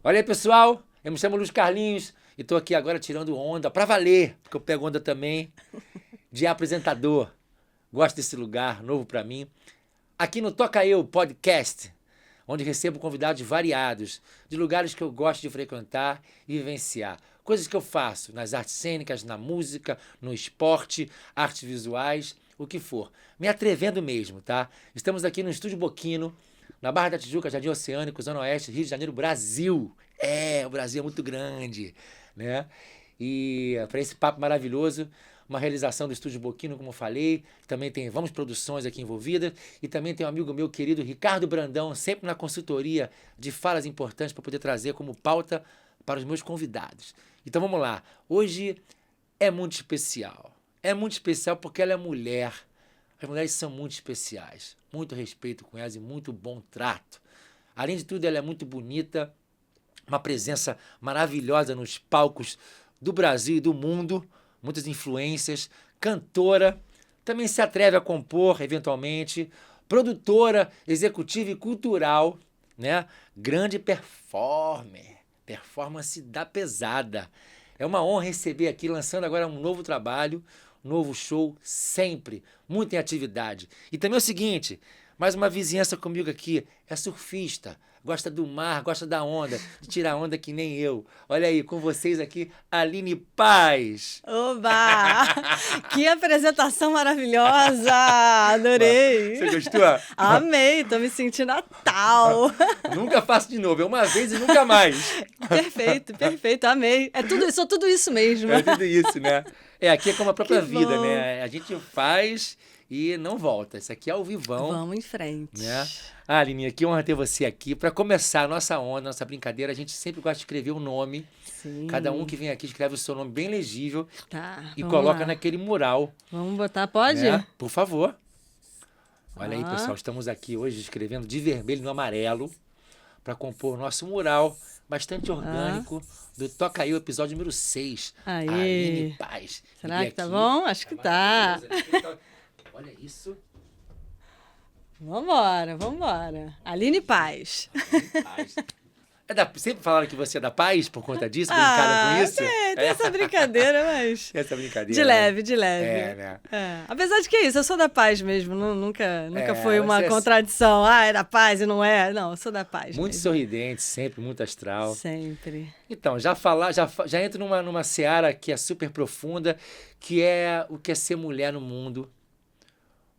Olha aí, pessoal, eu me chamo Luiz Carlinhos e tô aqui agora tirando onda pra valer, porque eu pego onda também de apresentador. Gosto desse lugar, novo pra mim. Aqui no Toca Eu Podcast, onde recebo convidados variados, de lugares que eu gosto de frequentar e vivenciar. Coisas que eu faço nas artes cênicas, na música, no esporte, artes visuais, o que for. Me atrevendo mesmo, tá? Estamos aqui no Estúdio Boquino, na Barra da Tijuca, Jardim Oceânico, Zona Oeste, Rio de Janeiro, Brasil. O Brasil é muito grande, né? E para esse papo maravilhoso, uma realização do Estúdio Boquino, como eu falei, também tem Vamos Produções aqui envolvidas, e também tem um amigo meu querido, Ricardo Brandão, sempre na consultoria de falas importantes para poder trazer como pauta para os meus convidados. Então vamos lá, hoje é muito especial. É muito especial porque ela é mulher. As mulheres são muito especiais, muito respeito com elas e muito bom trato. Além de tudo, ela é muito bonita, uma presença maravilhosa nos palcos do Brasil e do mundo, muitas influências, cantora, também se atreve a compor, eventualmente, produtora, executiva e cultural, né? Grande performer, performance da pesada. É uma honra receber aqui, lançando agora um novo trabalho, novo show, sempre, muito em atividade. E também é o seguinte, mais uma vizinhança comigo aqui, é surfista, gosta do mar, gosta da onda, de tirar onda que nem eu. Olha aí, com vocês aqui, Aline Paz. Oba! Que apresentação maravilhosa! Adorei! Você gostou? Amei, tô me sentindo a tal. Nunca faço de novo, é uma vez e nunca mais. Perfeito, perfeito, amei. Sou tudo isso mesmo. É tudo isso, né? Aqui é como a própria Que vida, bom. né? A gente faz e não volta. Isso aqui é ao vivão. Vamos em frente. Né? Aline, que honra ter você aqui. Para começar a nossa onda, nossa brincadeira, a gente sempre gosta de escrever o nome. Sim. Cada um que vem aqui escreve o seu nome bem legível e vamos coloca lá. naquele mural. Vamos botar, pode? Né? Por favor. Olha aí, Ah. pessoal, estamos aqui hoje escrevendo de vermelho no amarelo para compor o nosso mural bastante orgânico do Toca Eu, episódio número 6. Aê. Aline Paz. Será que tá bom? Acho que tá. Olha isso. Vambora. Aline Paz. Aline Paz. Sempre falaram que você é da paz por conta disso? Brincaram com isso? Tem essa brincadeira, mas... Essa brincadeira. De leve, de leve. Né? Apesar de que é isso, eu sou da paz mesmo, nunca foi uma você contradição. É da paz e não é. Não, eu sou da paz muito mesmo. sorridente, sempre, muito astral. Sempre. Então, já entro numa seara que é super profunda, que é o que é ser mulher no mundo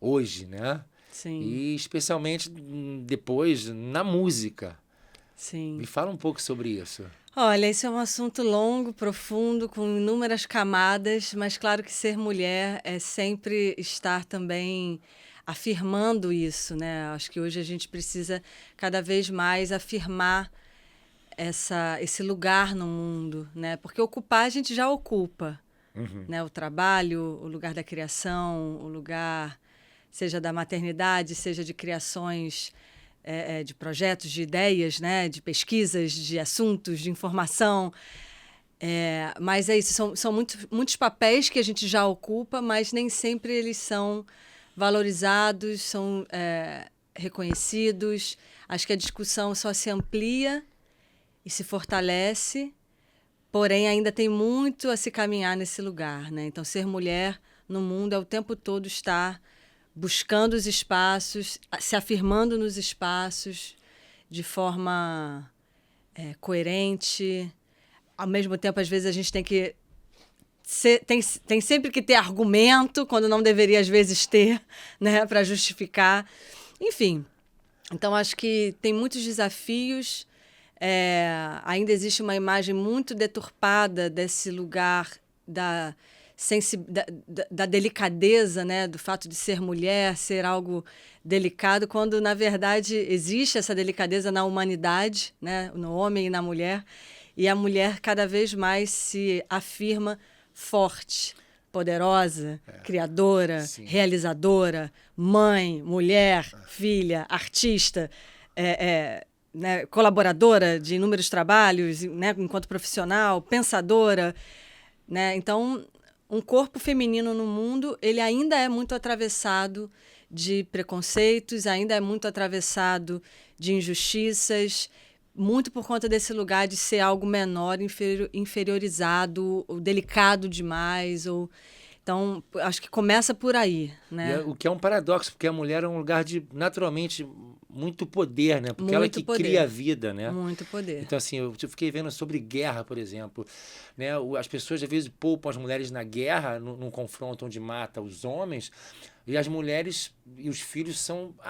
hoje, né? Sim. E especialmente depois na música. Sim. Me fala um pouco sobre isso. Olha, esse é um assunto longo, profundo, com inúmeras camadas, mas claro que ser mulher é sempre estar também afirmando isso, né? Acho que hoje a gente precisa cada vez mais afirmar esse lugar no mundo, né? Porque ocupar a gente já ocupa, né? O trabalho, o lugar da criação, o lugar, seja da maternidade, seja de criações, de projetos, de ideias, né? De pesquisas, de assuntos, de informação. Mas é isso, são muitos papéis que a gente já ocupa, mas nem sempre eles são valorizados, são reconhecidos. Acho que a discussão só se amplia e se fortalece, porém ainda tem muito a se caminhar nesse lugar, né? Então, ser mulher no mundo é o tempo todo estar buscando os espaços, se afirmando nos espaços de forma coerente. Ao mesmo tempo, às vezes, a gente tem sempre que ter argumento, quando não deveria, às vezes, ter, né, para justificar. Enfim, então acho que tem muitos desafios. Ainda existe uma imagem muito deturpada desse lugar da delicadeza, né, do fato de ser mulher, ser algo delicado, quando, na verdade, existe essa delicadeza na humanidade, né, no homem e na mulher, e a mulher cada vez mais se afirma forte, poderosa, criadora, Sim. realizadora, mãe, mulher, filha, artista, né, colaboradora de inúmeros trabalhos, né, enquanto profissional, pensadora, né? Então, um corpo feminino no mundo, ele ainda é muito atravessado de preconceitos, ainda é muito atravessado de injustiças, muito por conta desse lugar de ser algo menor, inferiorizado, ou delicado demais, ou... Então, acho que começa por aí, né? O que é um paradoxo, porque a mulher é um lugar de, naturalmente, muito poder, né? Porque ela Muito que poder. cria a vida, né? Muito poder. Então, assim, eu fiquei vendo sobre guerra, por exemplo, né? As pessoas, às vezes, poupam as mulheres na guerra, num confronto onde mata os homens, e as mulheres e os filhos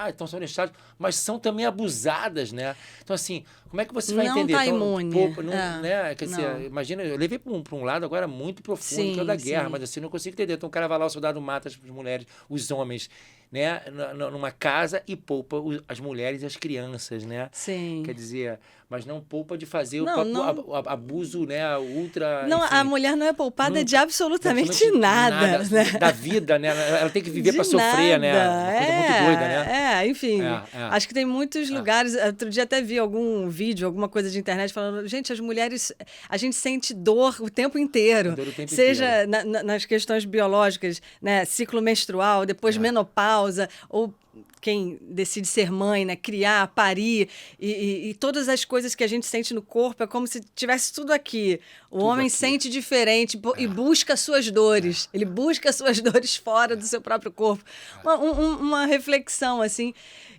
então são deixados, mas são também abusadas, né? Então, assim, como é que você vai não entender? Tá Então, imune. né? Quer dizer, Não. imagina, eu levei para um lado agora muito profundo, Sim, que é o da guerra, sim. mas assim, não consigo entender. Então, o cara vai lá, o soldado mata as mulheres, os homens, né? Numa casa e poupa as mulheres e as crianças, né? Sim. Quer dizer, mas não poupa de fazer Não, o abuso, né? Ultra. Não, enfim, a mulher não é poupada de nunca- absolutamente nada, né? da vida, né? Ela tem que viver De para sofrer, né? nada. Uma coisa muito doida, né? Enfim. É. Acho que tem muitos lugares. Outro dia até vi algum vídeo, alguma coisa de internet falando, gente, as mulheres, a gente sente dor o tempo inteiro. Dor o tempo Seja nas questões biológicas, né? Ciclo menstrual, depois menopausa, ou quem decide ser mãe, né? Criar, parir, e todas as coisas que a gente sente no corpo, é como se tivesse tudo aqui. O homem aqui. sente diferente e busca suas dores. Ele busca suas dores fora do seu próprio corpo. Uma reflexão, assim,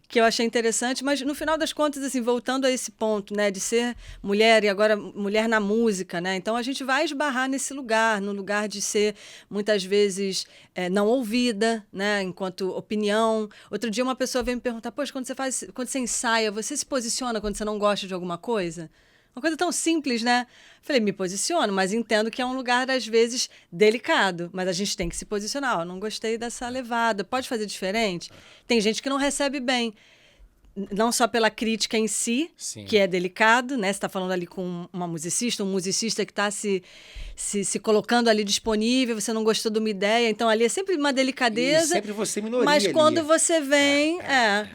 que eu achei interessante, mas no final das contas, assim, voltando a esse ponto, né, de ser mulher e agora mulher na música, né, então a gente vai esbarrar nesse lugar, no lugar de ser muitas vezes não ouvida, né, enquanto opinião. Outro dia uma pessoa veio me perguntar, poxa, quando você ensaia, você se posiciona quando você não gosta de alguma coisa? Uma coisa tão simples, né? Falei, me posiciono, mas entendo que é um lugar, às vezes, delicado. Mas a gente tem que se posicionar. Eu não gostei dessa levada. Pode fazer diferente? Tem gente que não recebe bem. Não só pela crítica em si, Sim. que é delicado, né? Você está falando ali com um musicista que está se colocando ali disponível, você não gostou de uma ideia, então ali é sempre uma delicadeza. E sempre você minoria mas quando ali. você vem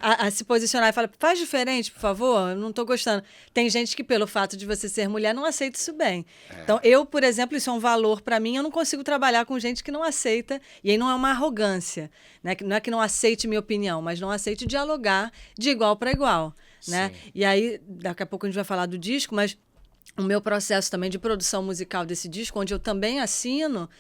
a se posicionar e fala, faz diferente, por favor, eu não estou gostando. Tem gente que, pelo fato de você ser mulher, não aceita isso bem. Então, eu, por exemplo, isso é um valor para mim, eu não consigo trabalhar com gente que não aceita, e aí não é uma arrogância, né? Não é que não aceite minha opinião, mas não aceite dialogar de igual para igual, né? E aí, daqui a pouco a gente vai falar do disco, mas o meu processo também de produção musical desse disco, onde eu também assino,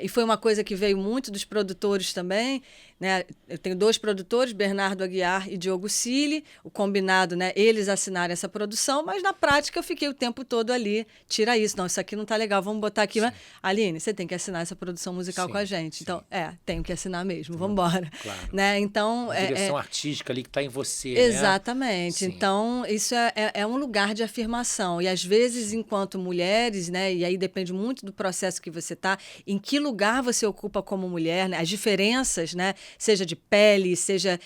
e foi uma coisa que veio muito dos produtores também, né? Eu tenho 2 produtores, Bernardo Aguiar e Diogo Cili, o combinado, né? Eles assinarem essa produção, mas na prática eu fiquei o tempo todo ali, tira isso, não, isso aqui não tá legal, vamos botar aqui. Mas, Aline, você tem que assinar essa produção musical com a gente. Então, tenho que assinar mesmo, vamos embora. Claro. Né? Então, a direção artística ali que está em você, exatamente. Né? Então, isso é um lugar de afirmação. E às vezes, enquanto mulheres, né? E aí depende muito do processo que você está, em que lugar você ocupa como mulher, né? As diferenças, né? Seja de pele, seja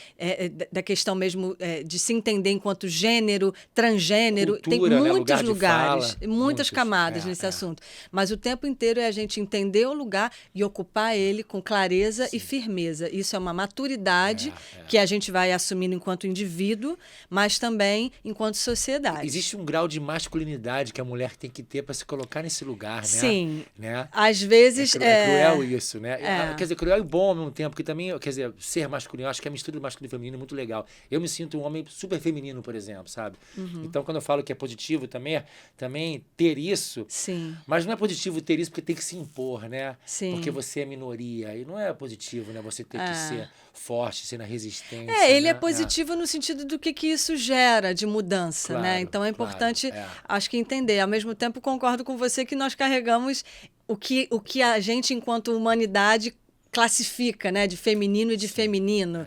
da questão mesmo de se entender enquanto gênero, transgênero. Cultura, tem né? muitos Lugar de lugares, fala, muitas camadas nesse assunto. Mas o tempo inteiro é a gente entender o lugar e ocupar ele com clareza e firmeza. Isso é uma maturidade que a gente vai assumindo enquanto indivíduo, mas também enquanto sociedade. Existe um grau de masculinidade que a mulher tem que ter para se colocar nesse lugar, né? Sim. Né? Às vezes... É cruel isso, né? Quer dizer, cruel e bom ao mesmo tempo, porque também, quer dizer, ser masculino, eu acho que a mistura do masculino e feminino é muito legal. Eu me sinto um homem super feminino, por exemplo, sabe? Então, quando eu falo que é positivo também ter isso, Sim. mas não é positivo ter isso porque tem que se impor, né? Sim. Porque você é minoria. E não é positivo, né? Você ter que ser forte, ser na resistência. Ele né? é positivo no sentido do que isso gera de mudança, Claro, né? Então é importante, claro, acho que entender. Ao mesmo tempo, concordo com você que nós carregamos o que a gente, enquanto humanidade, classifica, né, de feminino e de feminino,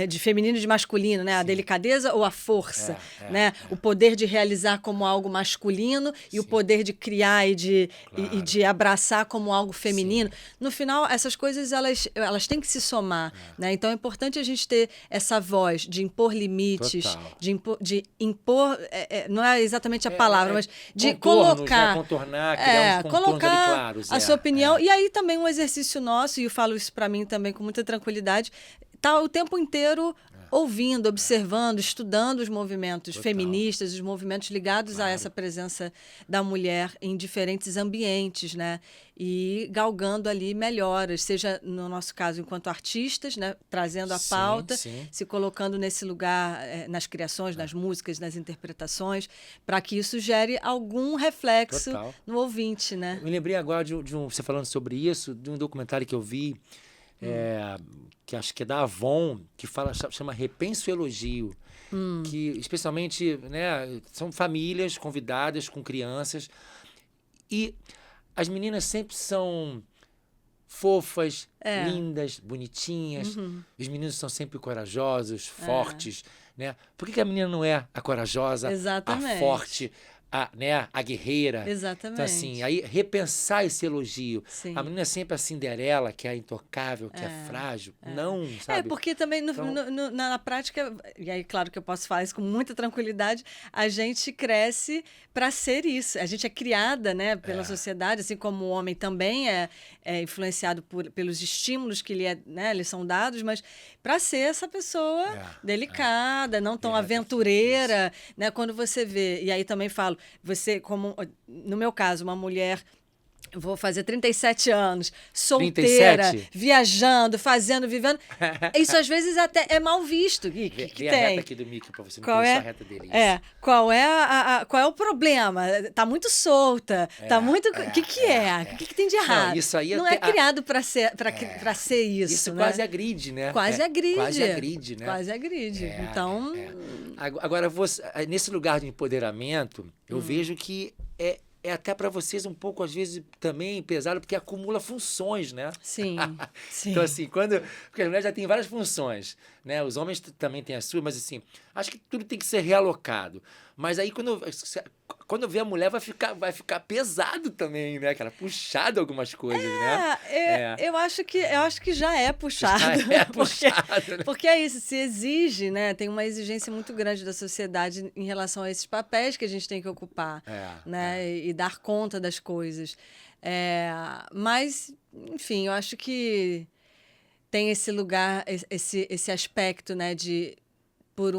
de feminino e de masculino, né, a delicadeza ou a força, né, o poder de realizar como algo masculino e o poder de criar e de abraçar como algo feminino. No final, essas coisas elas têm que se somar, né? Então é importante a gente ter essa voz de impor limites, de impor, não é exatamente a palavra, mas de colocar, né? Contornar, criar uns colocar ali claros, a sua opinião. E aí também um exercício nosso, e eu falo isso para mim também com muita tranquilidade, tá o tempo inteiro ouvindo, observando, estudando os movimentos Total. feministas, os movimentos ligados a essa presença da mulher em diferentes ambientes, né? E galgando ali melhoras, seja no nosso caso enquanto artistas, né? Trazendo a pauta, sim. se colocando nesse lugar, nas criações, nas músicas, nas interpretações, para que isso gere algum reflexo Total. no ouvinte, né? Eu me lembrei agora você falando sobre isso, de um documentário que eu vi, que acho que é da Avon, que chama Repense o Elogio. Que especialmente, né, são famílias convidadas com crianças e as meninas sempre são fofas, lindas, bonitinhas. Os meninos são sempre corajosos, fortes, né? Por que a menina não é a corajosa, Exatamente. a forte, a guerreira? Exatamente. Então, assim, aí repensar esse elogio. Sim. A menina é sempre a Cinderela, que é intocável, que é frágil. Não, sabe? Porque também Então- na prática, e aí claro que eu posso falar isso com muita tranquilidade, a gente cresce para ser isso. A gente é criada, né, pela sociedade, assim como o homem também é influenciado pelos estímulos que lhes são dados, mas para ser essa pessoa delicada, não tão aventureira, né? Quando você vê, e aí também falo, você como, no meu caso, uma mulher. Vou fazer 37 anos, solteira, 37? viajando, vivendo. Isso às vezes até é mal visto. Que Vê a tem? reta aqui do Mickey pra você não Qual conhecer é? a reta dele. Qual é qual é o problema? Tá muito solta, tá muito. O que é? O que tem de errado? Não, isso aí não é criado para ser isso. Isso né? quase agride, né? Quase agride. Quase agride, né? Quase agride. Então. Agora, nesse lugar de empoderamento, eu vejo que é até para vocês um pouco, às vezes, também pesado, porque acumula funções, né? Sim, sim. Então, assim, porque as mulheres já têm várias funções, né? Os homens também têm as suas, mas, assim, acho que tudo tem que ser realocado. Mas aí, quando vê a mulher, vai ficar pesado também, né? Aquela puxado algumas coisas, né? Eu acho que já é puxado. Já é puxado, né? Porque é isso, se exige, né? Tem uma exigência muito grande da sociedade em relação a esses papéis que a gente tem que ocupar, né? E dar conta das coisas. Mas, enfim, eu acho que tem esse lugar, esse aspecto, né? De, por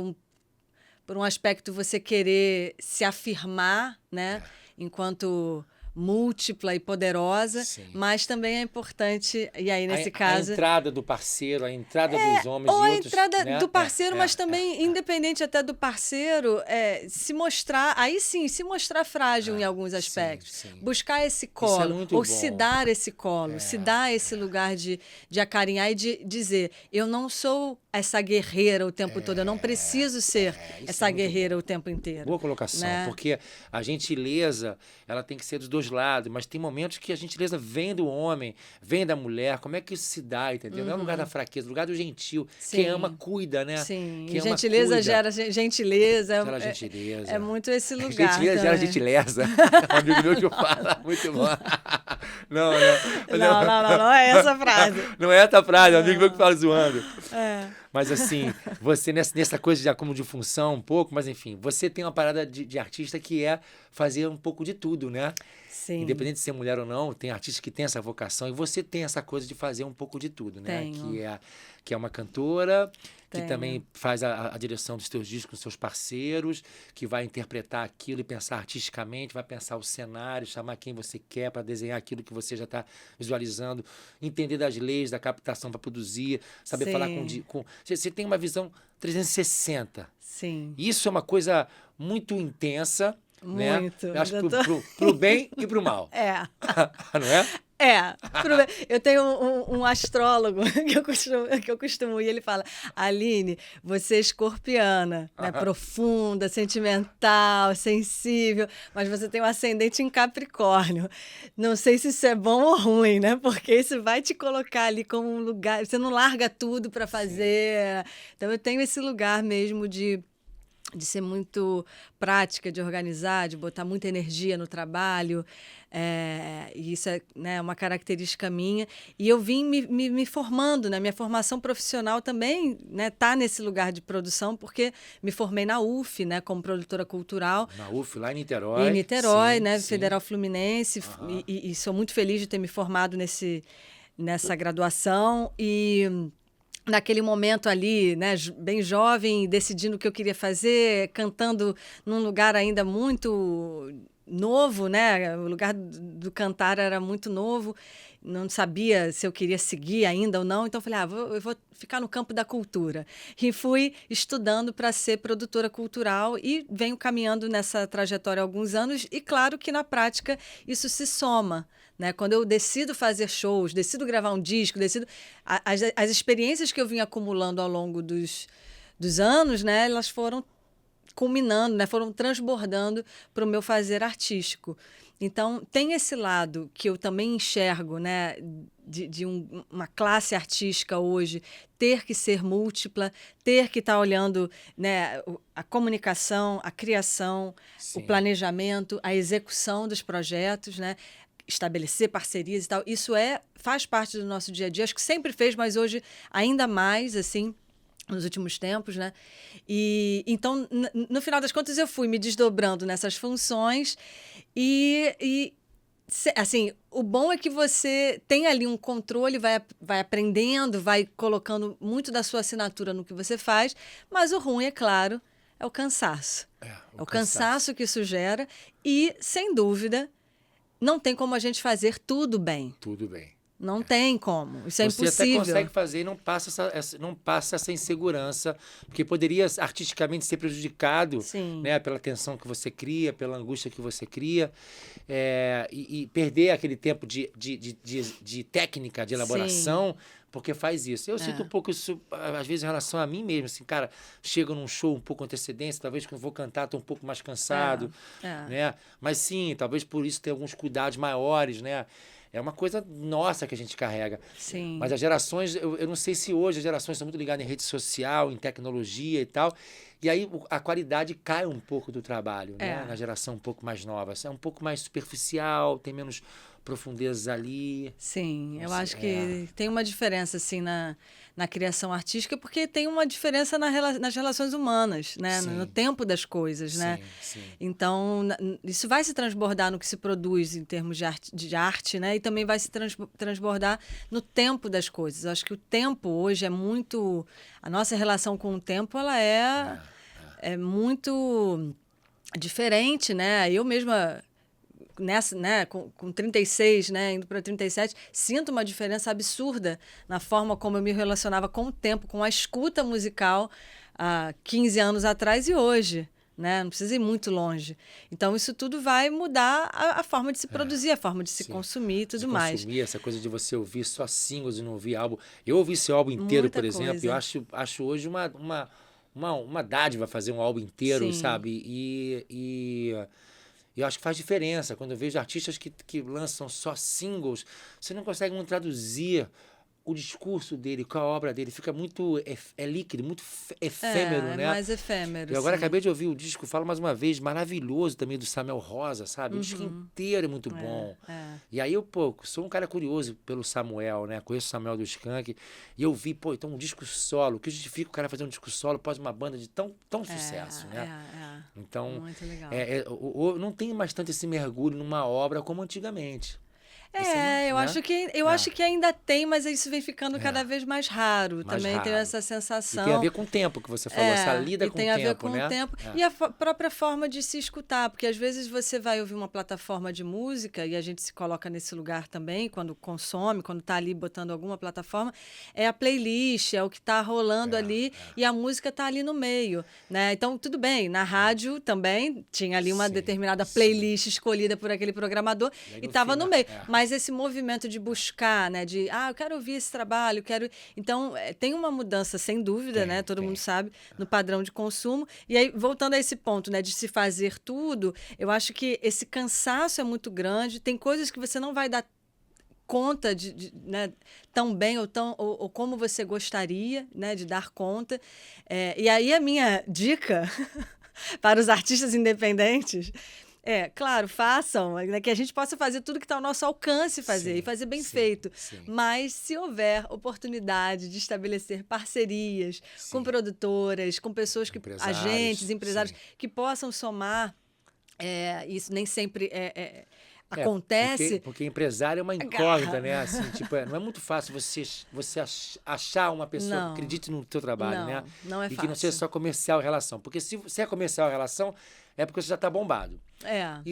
um aspecto, você querer se afirmar, né? Enquanto múltipla e poderosa, mas também é importante, e aí nesse caso... A entrada do parceiro, a entrada dos homens ou e a outros... entrada né? do parceiro, mas também, independente até do parceiro, se mostrar, aí sim, se mostrar frágil em alguns aspectos. Sim. Buscar esse Isso colo, é muito ou bom. se dar esse colo, se dar esse lugar de acarinhar e de dizer, eu não sou essa guerreira o tempo todo, eu não preciso ser essa guerreira o tempo inteiro. Boa colocação, né? Porque a gentileza, ela tem que ser dos dois lados, mas tem momentos que a gentileza vem do homem, vem da mulher. Como é que isso se dá, entendeu? Não é o lugar da fraqueza, é o lugar do gentil. Sim. Quem ama, cuida, né? Sim, Quem ama, gentileza cuida. gera gentileza. Gera gentileza. É muito esse lugar. Gentileza gera também. gentileza. Um amigo meu que fala, muito bom. Não Não é essa frase. Não é essa frase, é um amigo meu que fala zoando. É. Mas assim, você nessa coisa de acúmulo de função um pouco, mas enfim, você tem uma parada de artista que é fazer um pouco de tudo, né? Sim. Independente de ser mulher ou não, tem artistas que têm essa vocação e você tem essa coisa de fazer um pouco de tudo, né? Tenho. Que é uma cantora, que Tenho. também faz a direção dos teus discos com seus parceiros, que vai interpretar aquilo e pensar artisticamente, vai pensar o cenário, chamar quem você quer para desenhar aquilo que você já está visualizando, entender das leis, da captação para produzir, saber Sim. falar com... Você tem uma visão 360. Sim. Isso é uma coisa muito intensa, né? Muito. Eu acho que pro bem e pro mal. Não é? Eu tenho um astrólogo que eu costumo ir, ele fala, Aline, você é escorpiana, né? Profunda, sentimental, sensível, mas você tem um ascendente em Capricórnio. Não sei se isso é bom ou ruim, né? Porque isso vai te colocar ali como um lugar, você não larga tudo para fazer. Então eu tenho esse lugar mesmo de ser muito prática, de organizar, de botar muita energia no trabalho. E isso é, né, uma característica minha. E eu vim me formando, né? Minha formação profissional também, né, tá nesse lugar de produção, porque me formei na UF, né, como produtora cultural. Na UF, lá em Niterói. Em Niterói, sim, né, sim. Federal Fluminense. E sou muito feliz de ter me formado nessa graduação. naquele momento ali, né, bem jovem, decidindo o que eu queria fazer, cantando num lugar ainda muito novo, né? O lugar do cantar era muito novo, não sabia se eu queria seguir ainda ou não, então eu falei, eu vou ficar no campo da cultura. E fui estudando para ser produtora cultural e venho caminhando nessa trajetória há alguns anos, e claro que na prática isso se soma. Né? Quando eu decido fazer shows, decido gravar um disco, as experiências que eu vim acumulando ao longo dos anos, né, elas foram culminando, né, foram transbordando para o meu fazer artístico. Então, tem esse lado que eu também enxergo, né, de uma classe artística hoje ter que ser múltipla, ter que estar olhando, né, a comunicação, a criação, o planejamento, a execução dos projetos, né, estabelecer parcerias e tal. Isso faz parte do nosso dia a dia. Acho que sempre fez, mas hoje ainda mais, assim, nos últimos tempos, né? E então, no final das contas, eu fui me desdobrando nessas funções assim, o bom é que você tem ali um controle, vai aprendendo, vai colocando muito da sua assinatura no que você faz, mas o ruim, é claro, é o cansaço. É o cansaço que isso gera e, sem dúvida, não tem como a gente fazer tudo bem. Tudo bem. Não tem como. Isso é impossível. Você até consegue fazer e não passa essa insegurança, porque poderia artisticamente ser prejudicado, né, pela tensão que você cria, pela angústia que você cria, e perder aquele tempo de técnica, de elaboração, porque faz isso. Eu sinto um pouco isso, às vezes, em relação a mim mesmo. Assim, cara, chego num show um pouco com antecedência, talvez quando eu vou cantar, estou um pouco mais cansado, né? Mas sim, talvez por isso ter alguns cuidados maiores, né? É uma coisa nossa que a gente carrega. Sim. Mas as gerações, eu não sei se hoje as gerações estão muito ligadas em rede social, em tecnologia e tal. E aí a qualidade cai um pouco do trabalho, né? Na geração um pouco mais nova. É um pouco mais superficial, tem menos profundezas ali. Sim, eu acho que tem uma diferença, assim, na criação artística, porque tem uma diferença nas relações humanas, né? No tempo das coisas, né? Sim. Então, isso vai se transbordar no que se produz em termos de arte, né? E também vai se transbordar no tempo das coisas. Eu acho que o tempo hoje é muito... A nossa relação com o tempo, ela é muito diferente, né? Eu mesma... né, com 36, né, indo para 37, sinto uma diferença absurda na forma como eu me relacionava com o tempo, com a escuta musical há 15 anos atrás e hoje. Né? Não precisa ir muito longe. Então, isso tudo vai mudar a forma de se produzir, a forma de se consumir e tudo mais. Essa coisa de você ouvir só singles e não ouvir álbum. Eu ouvi esse álbum inteiro, Muita por exemplo, coisa. e eu acho hoje uma dádiva fazer um álbum inteiro, sabe? E eu acho que faz diferença. Quando eu vejo artistas que lançam só singles, você não consegue muito traduzir o discurso dele com a obra dele. Fica muito líquido, muito efêmero, né? É mais efêmero, Eu agora acabei de ouvir o disco, falo mais uma vez, maravilhoso também, do Samuel Rosa, sabe? O disco inteiro é muito bom. E aí eu, sou um cara curioso pelo Samuel, né? Conheço o Samuel do Skank. E eu vi, então um disco solo. O que justifica o cara fazer um disco solo após uma banda de tão sucesso, né? Então, muito legal. Não tem mais tanto esse mergulho numa obra como antigamente. Eu acho que ainda tem, mas isso vem ficando cada vez mais raro. Também tenho essa sensação. E tem a ver com o tempo que você falou, essa lida com o tempo, tem a ver com né? o tempo. E a própria forma de se escutar, porque às vezes você vai ouvir uma plataforma de música, e a gente se coloca nesse lugar também, quando consome, quando está ali botando alguma plataforma, é a playlist, é o que está rolando ali, e a música está ali no meio, né? Então, tudo bem, na rádio também tinha ali uma determinada playlist escolhida por aquele programador, e estava no meio. Mas esse movimento de buscar, né? De, eu quero ouvir esse trabalho, quero... Então, tem uma mudança, sem dúvida, né? Todo mundo sabe, no padrão de consumo. E aí, voltando a esse ponto, né? De se fazer tudo, eu acho que esse cansaço é muito grande. Tem coisas que você não vai dar conta né, tão bem ou como você gostaria, né? De dar conta. E aí, a minha dica para os artistas independentes... claro, façam, né, que a gente possa fazer tudo que está ao nosso alcance e fazer bem feito. Mas se houver oportunidade de estabelecer parcerias com produtoras, com pessoas agentes, empresários, que possam somar, isso nem sempre acontece... Porque empresário é uma incógnita, né? Assim, tipo, não é muito fácil você achar uma pessoa que acredite no teu trabalho, né? Não é e fácil. que não seja só comercial a relação. Porque se é comercial a relação, é porque você já está bombado. E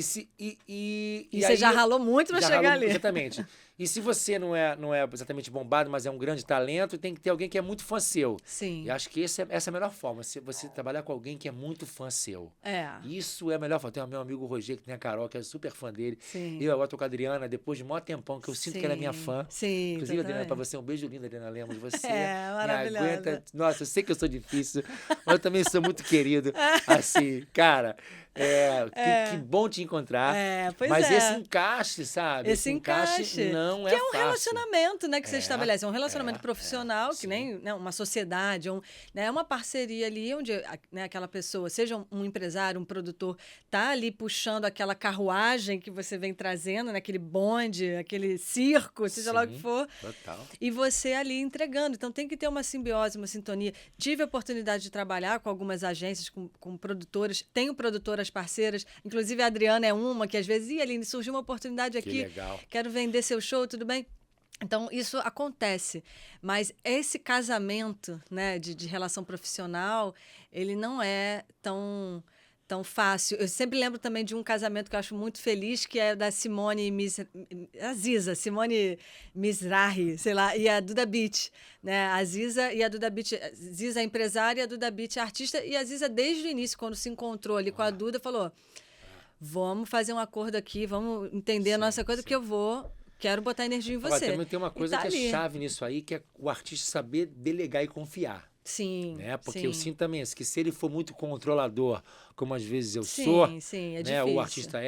E você aí, já ralou muito para chegar ali. Exatamente. E se você não é exatamente bombado, mas é um grande talento, tem que ter alguém que é muito fã seu. Sim. E acho que essa é a melhor forma, você trabalhar com alguém que é muito fã seu. Isso é a melhor forma. Tem o meu amigo Roger, que tem a Carol, que é super fã dele. Sim. Eu agora tô com a Adriana, depois de um maior tempão, que eu sinto que ela é minha fã. Sim, inclusive, Adriana, pra você, um beijo lindo, Adriana Lemos. Você me aguenta. Nossa, eu sei que eu sou difícil, mas eu também sou muito querido. Assim, cara... Que bom te encontrar. Mas esse encaixe, sabe? Esse encaixe não é fácil. Que é um relacionamento, né, que você estabelece. É um relacionamento profissional, que nem uma sociedade, né, uma parceria ali, onde aquela pessoa, seja um empresário, um produtor, tá ali puxando aquela carruagem que você vem trazendo, né, aquele bonde, aquele circo, seja lá o que for. Total. E você ali entregando. Então tem que ter uma simbiose, uma sintonia. Tive a oportunidade de trabalhar com algumas agências, com produtoras. Tenho produtoras parceiras, inclusive a Adriana é uma que às vezes, Aline, surgiu uma oportunidade aqui, legal. Quero vender seu show, tudo bem? Então, isso acontece, mas esse casamento, né, de relação profissional, ele não é tão fácil. Eu sempre lembro também de um casamento que eu acho muito feliz, que é da Simone Mizrahi, sei lá, e a Duda Beat, né? A Ziza e a Duda Beat, Ziza é empresária e a Duda Beat é artista, e a Ziza desde o início, quando se encontrou ali com a Duda, falou: vamos fazer um acordo aqui, vamos entender a nossa coisa, porque quero botar energia em você. Também tem uma coisa que é chave nisso aí, que é o artista saber delegar e confiar. Sim, né? Porque sim. eu sinto também que se ele for muito controlador, como às vezes eu sou, sim, é né? difícil. O artista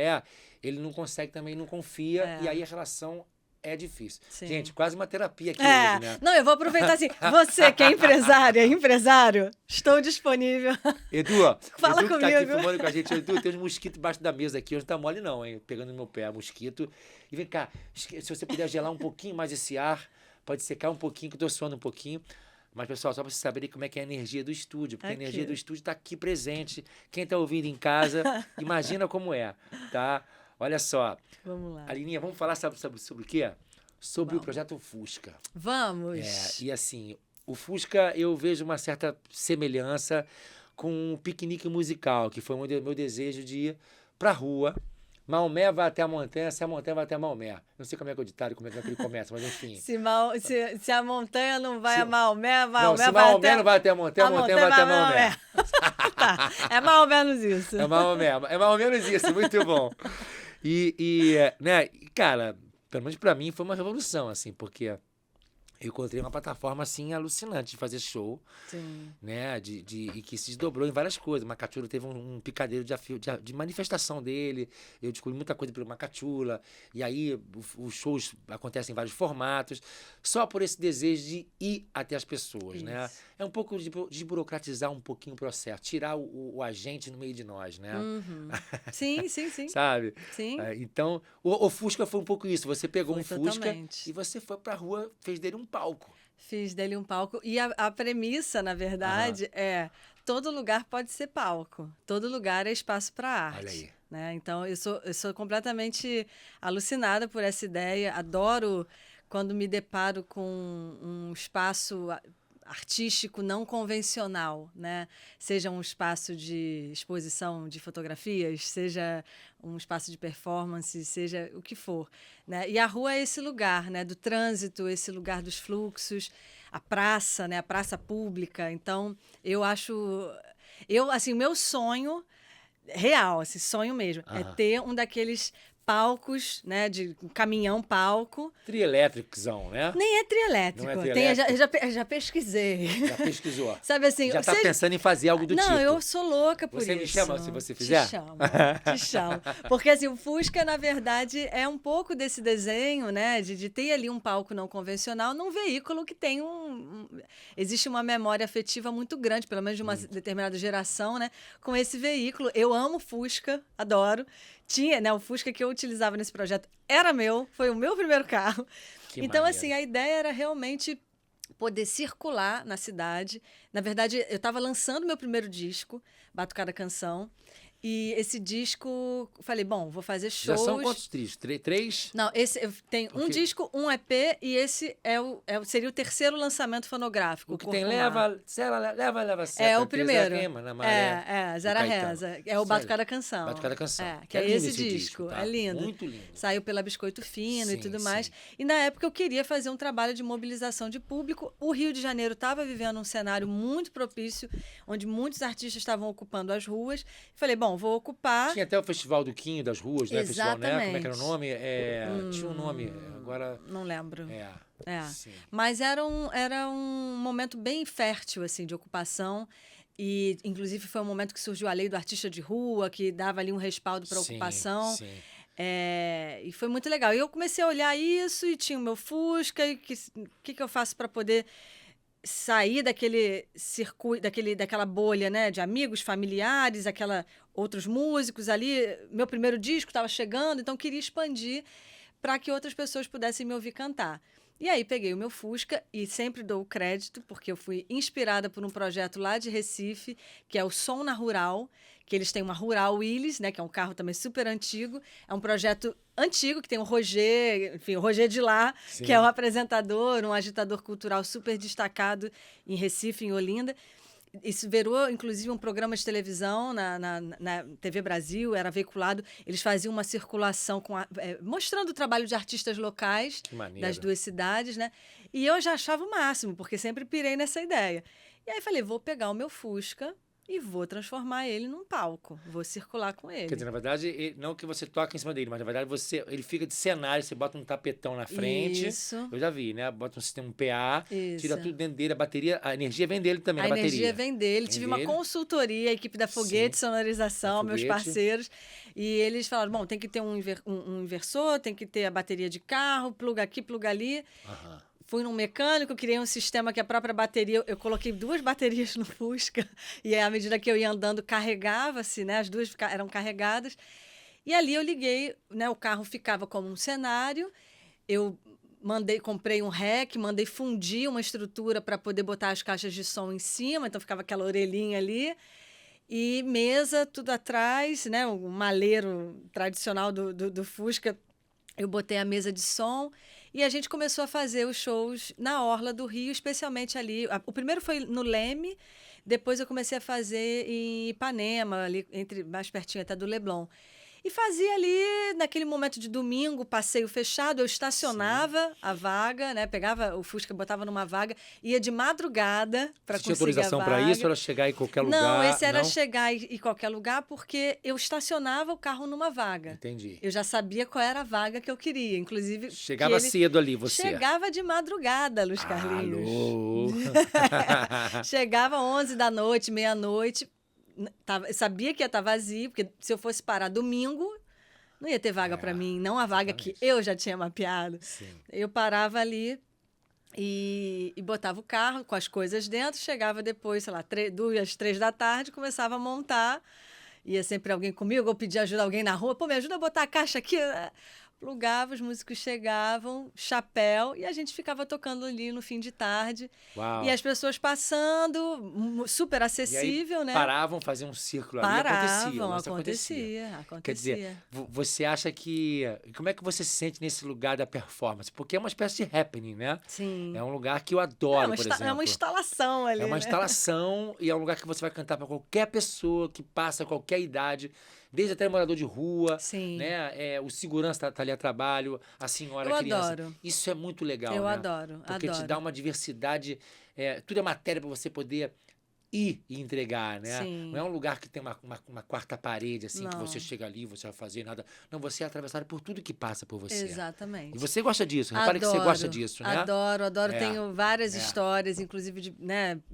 ele não consegue também, não confia, e aí a relação é difícil. Sim. Gente, quase uma terapia aqui hoje, né? Não, eu vou aproveitar assim, você que é empresário, estou disponível. Edu, Fala Edu que comigo. tá aqui filmando com a gente. Edu, tem uns mosquitos embaixo da mesa aqui, hoje não tá mole não, hein? Pegando no meu pé, mosquito. E vem cá, se você puder gelar um pouquinho mais esse ar, pode secar um pouquinho, que eu tô suando um pouquinho. Mas, pessoal, só para vocês saberem como é que é a energia do estúdio, porque a energia do estúdio está aqui presente. Quem está ouvindo em casa, imagina como é, tá? Olha só. Vamos lá. Alininha, vamos falar sobre o quê? Sobre o projeto Fusca. Vamos. E assim, o Fusca eu vejo uma certa semelhança com o piquenique musical, que foi o meu desejo de ir para a rua. Maomé vai até a montanha, se a montanha vai até a Maomé. Não sei como é que é o ditado, como é que ele começa, mas enfim. Se a montanha não vai a Maomé, se Maomé não vai até a montanha vai até a Maomé. Tá, é mais ou menos isso. É mais ou menos isso, muito bom. Né, cara, pelo menos pra mim foi uma revolução, assim, porque eu encontrei uma plataforma, assim, alucinante de fazer show. Sim. Né? E que se desdobrou em várias coisas. Macachula teve um picadeiro de manifestação dele. Eu descobri muita coisa pelo Macachula. E aí os shows acontecem em vários formatos. Só por esse desejo de ir até as pessoas, né? É um pouco de desburocratizar um pouquinho o processo. Tirar o agente no meio de nós, né? Uhum. Sim. Sabe? Sim. Então, o Fusca foi um pouco isso. Você pegou um Fusca totalmente. e você foi pra rua, fez dele um palco. Fiz dele um palco. E a premissa, na verdade, é: todo lugar pode ser palco. Todo lugar é espaço para arte. Olha aí. Né? Então, eu sou completamente alucinada por essa ideia. Adoro quando me deparo com um espaço artístico não convencional, né? Seja um espaço de exposição de fotografias, seja um espaço de performance, seja o que for, né? E a rua é esse lugar, né? Do trânsito, esse lugar dos fluxos, a praça, né? A praça pública. Então, assim, meu sonho real, esse sonho mesmo, é ter um daqueles palcos, né, de um caminhão-palco. Trielétricozão, né? Nem é trielétrico. Não é trielétrico? Já pesquisei. Já pesquisou? Sabe assim... Já está pensando em fazer algo do tipo? Não, eu sou louca por isso. Você me chama se você fizer? Te chamo. Porque assim, o Fusca, na verdade, é um pouco desse desenho, né, de ter ali um palco não convencional num veículo que tem existe uma memória afetiva muito grande, pelo menos de uma determinada geração, né, com esse veículo. Eu amo Fusca, adoro. Tinha, né, o Fusca que eu utilizava nesse projeto era meu, foi o meu primeiro carro. Então, assim, a ideia era realmente poder circular na cidade. Na verdade, eu estava lançando meu primeiro disco, Batucada Canção, E esse disco, falei, bom, vou fazer shows. Já são quantos discos? Três? Não, tem um disco, um EP, e esse seria o terceiro lançamento fonográfico. O que tem leva, certo. É o primeiro. Rema, na maré, Zera Reza. É o Batucada Canção. Batucada Canção. Que é esse disco. Tá? É lindo. Muito lindo. Saiu pela Biscoito Fino e tudo mais. Sim. E na época eu queria fazer um trabalho de mobilização de público. O Rio de Janeiro estava vivendo um cenário muito propício, onde muitos artistas estavam ocupando as ruas. Falei, bom, vou ocupar. Tinha até o Festival do Quinho das Ruas, né? Exatamente. Festival, né? Como é que era o nome? Tinha um nome, agora... Não lembro. Sim. Mas era um momento bem fértil, assim, de ocupação. E, inclusive, foi um momento que surgiu a lei do artista de rua, que dava ali um respaldo para a ocupação. Sim. E foi muito legal. E eu comecei a olhar isso e tinha o meu Fusca. E o que eu faço para poder sair daquele circuito, daquela bolha, né, de amigos, familiares, outros músicos ali. Meu primeiro disco estava chegando, então queria expandir para que outras pessoas pudessem me ouvir cantar. E aí peguei o meu Fusca e sempre dou o crédito, porque eu fui inspirada por um projeto lá de Recife, que é o Som na Rural, que eles têm uma Rural Willys, né, que é um carro também super antigo. É um projeto antigo, que tem o Roger de lá, Sim. que é um apresentador, um agitador cultural super destacado em Recife, em Olinda. Isso virou, inclusive, um programa de televisão na TV Brasil, era veiculado. Eles faziam uma circulação mostrando o trabalho de artistas locais das duas cidades, né? E eu já achava o máximo, porque sempre pirei nessa ideia. E aí falei, vou pegar o meu Fusca e vou transformar ele num palco. Vou circular com ele. Quer dizer, na verdade, não que você toca em cima dele, mas na verdade ele fica de cenário, você bota um tapetão na frente. Isso. Eu já vi, né? Bota um sistema PA, Isso. tira tudo dentro dele, a bateria, a energia vem dele também, a bateria. A energia vem dele. Tive uma consultoria, a equipe da Foguete Sonorização, meus parceiros. E eles falaram, bom, tem que ter um inversor, tem que ter a bateria de carro, pluga aqui, pluga ali. Aham. Fui num mecânico, criei um sistema que a própria bateria... Eu coloquei 2 baterias no Fusca e à medida que eu ia andando, carregava-se, né? As 2 eram carregadas. E ali eu liguei, né? O carro ficava como um cenário. Eu comprei um rack, mandei fundir uma estrutura para poder botar as caixas de som em cima. Então ficava aquela orelhinha ali. E mesa, tudo atrás, né? O maleiro tradicional do Fusca. Eu botei a mesa de som e a gente começou a fazer os shows na orla do Rio, especialmente ali. O primeiro foi no Leme, depois eu comecei a fazer em Ipanema, ali mais pertinho até do Leblon. E fazia ali, naquele momento de domingo, passeio fechado, eu estacionava a vaga, né? Pegava o Fusca, botava numa vaga, ia de madrugada para conseguir a vaga. Você tinha autorização para isso ou era chegar em qualquer lugar? Não, esse era chegar em qualquer lugar porque eu estacionava o carro numa vaga. Entendi. Eu já sabia qual era a vaga que eu queria, inclusive... Chegava cedo ali, você? Chegava de madrugada, Luiz Carlinhos. Alô! Chegava 11 da noite, meia-noite... sabia que ia estar vazio, porque se eu fosse parar domingo, não ia ter vaga para mim, não a vaga que eu já tinha mapeado. Sim. Eu parava ali e botava o carro com as coisas dentro, chegava depois, sei lá, 2, 3 da tarde, começava a montar, ia sempre alguém comigo, ou pedia ajuda a alguém na rua, pô, me ajuda a botar a caixa aqui. Plugava, os músicos chegavam, chapéu, e a gente ficava tocando ali no fim de tarde. Uau. E as pessoas passando, super acessível, né? Paravam, faziam um círculo ali, acontecia. Quer dizer, você acha que... Como é que você se sente nesse lugar da performance? Porque é uma espécie de happening, né? Sim. É um lugar que eu adoro, por exemplo. É uma instalação ali, É uma instalação e é um lugar que você vai cantar para qualquer pessoa que passa, qualquer idade, desde até morador de rua. Sim. Né? O segurança tá ali a trabalho, a senhora, a criança. Adoro. Isso é muito legal, eu né? Adoro, porque te dá uma diversidade, tudo é matéria para você poder ir e entregar, né? Sim. Não é um lugar que tem uma quarta parede, assim, não. que você chega ali, você vai fazer nada. Não, você é atravessado por tudo que passa por você. Exatamente. E você gosta disso, repare que você gosta disso, né? Adoro. Tenho várias histórias, inclusive de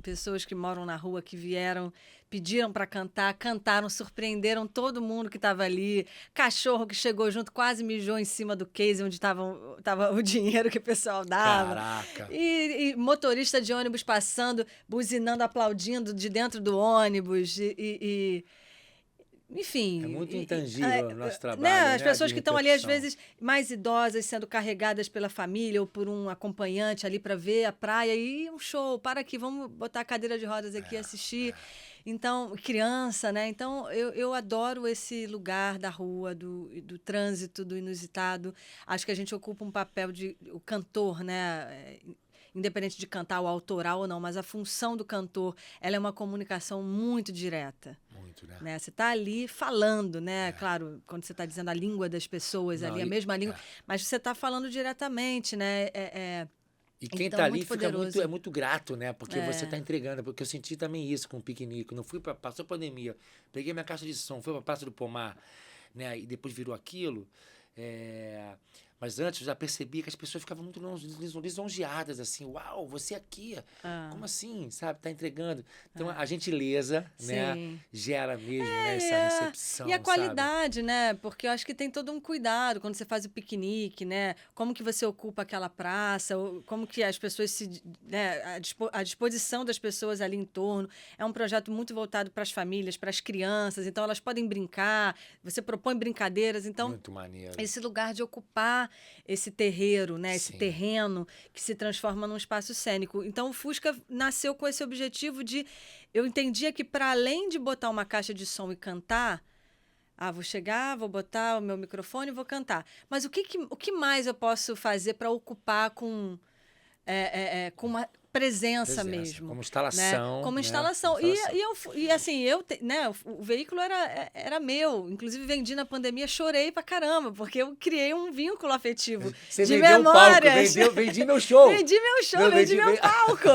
pessoas que moram na rua, que vieram, pediram para cantar, cantaram, surpreenderam todo mundo que estava ali. Cachorro que chegou junto, quase mijou em cima do case onde tava o dinheiro que o pessoal dava. Caraca! E motorista de ônibus passando, buzinando, aplaudindo de dentro do ônibus. Enfim. É muito intangível o nosso trabalho. Né? As pessoas que estão ali, às vezes, mais idosas, sendo carregadas pela família ou por um acompanhante ali para ver a praia e um show. Para aqui, vamos botar a cadeira de rodas aqui e assistir. Então, criança, né? Então, eu adoro esse lugar da rua, do trânsito, do inusitado. Acho que a gente ocupa um papel de o cantor, né? Independente de cantar o autoral ou não, mas a função do cantor, ela é uma comunicação muito direta. Muito, né? Né? Você está ali falando, né? Claro, quando você está dizendo a língua das pessoas Não, ali, a mesma língua, mas você está falando diretamente, né? E quem Então, tá ali muito fica poderoso. é muito grato, né? Porque você tá entregando. Porque eu senti também isso com o piquenique. Não fui para passou a pandemia, peguei minha caixa de som, fui para Praça do Pomar, né? E depois virou aquilo. Mas antes eu já percebi que as pessoas ficavam muito lisonjeadas, assim, uau, você aqui, como assim, sabe, tá entregando. Então a gentileza, né, Sim. gera mesmo, né, essa recepção, E a sabe? qualidade, né? Porque eu acho que tem todo um cuidado quando você faz o piquenique, né? Como que você ocupa aquela praça, como que as pessoas né, a disposição das pessoas ali em torno. É um projeto muito voltado para as famílias, para as crianças, então elas podem brincar, você propõe brincadeiras, então Muito maneiro. esse lugar de ocupar esse terreiro, né? Esse Sim. terreno que se transforma num espaço cênico. Então, o Fusca nasceu com esse objetivo de... Eu entendia que, para além de botar uma caixa de som e cantar, vou chegar, vou botar o meu microfone e vou cantar. Mas o que mais eu posso fazer para ocupar com uma presença mesmo, como instalação, né? Como né? instalação. Instalação. E assim, né, o veículo era meu. Inclusive, vendi na pandemia, chorei pra caramba, porque eu criei um vínculo afetivo Você de vendeu memórias. um palco, vendi meu show. Vendi meu show, Não, vendi meu palco.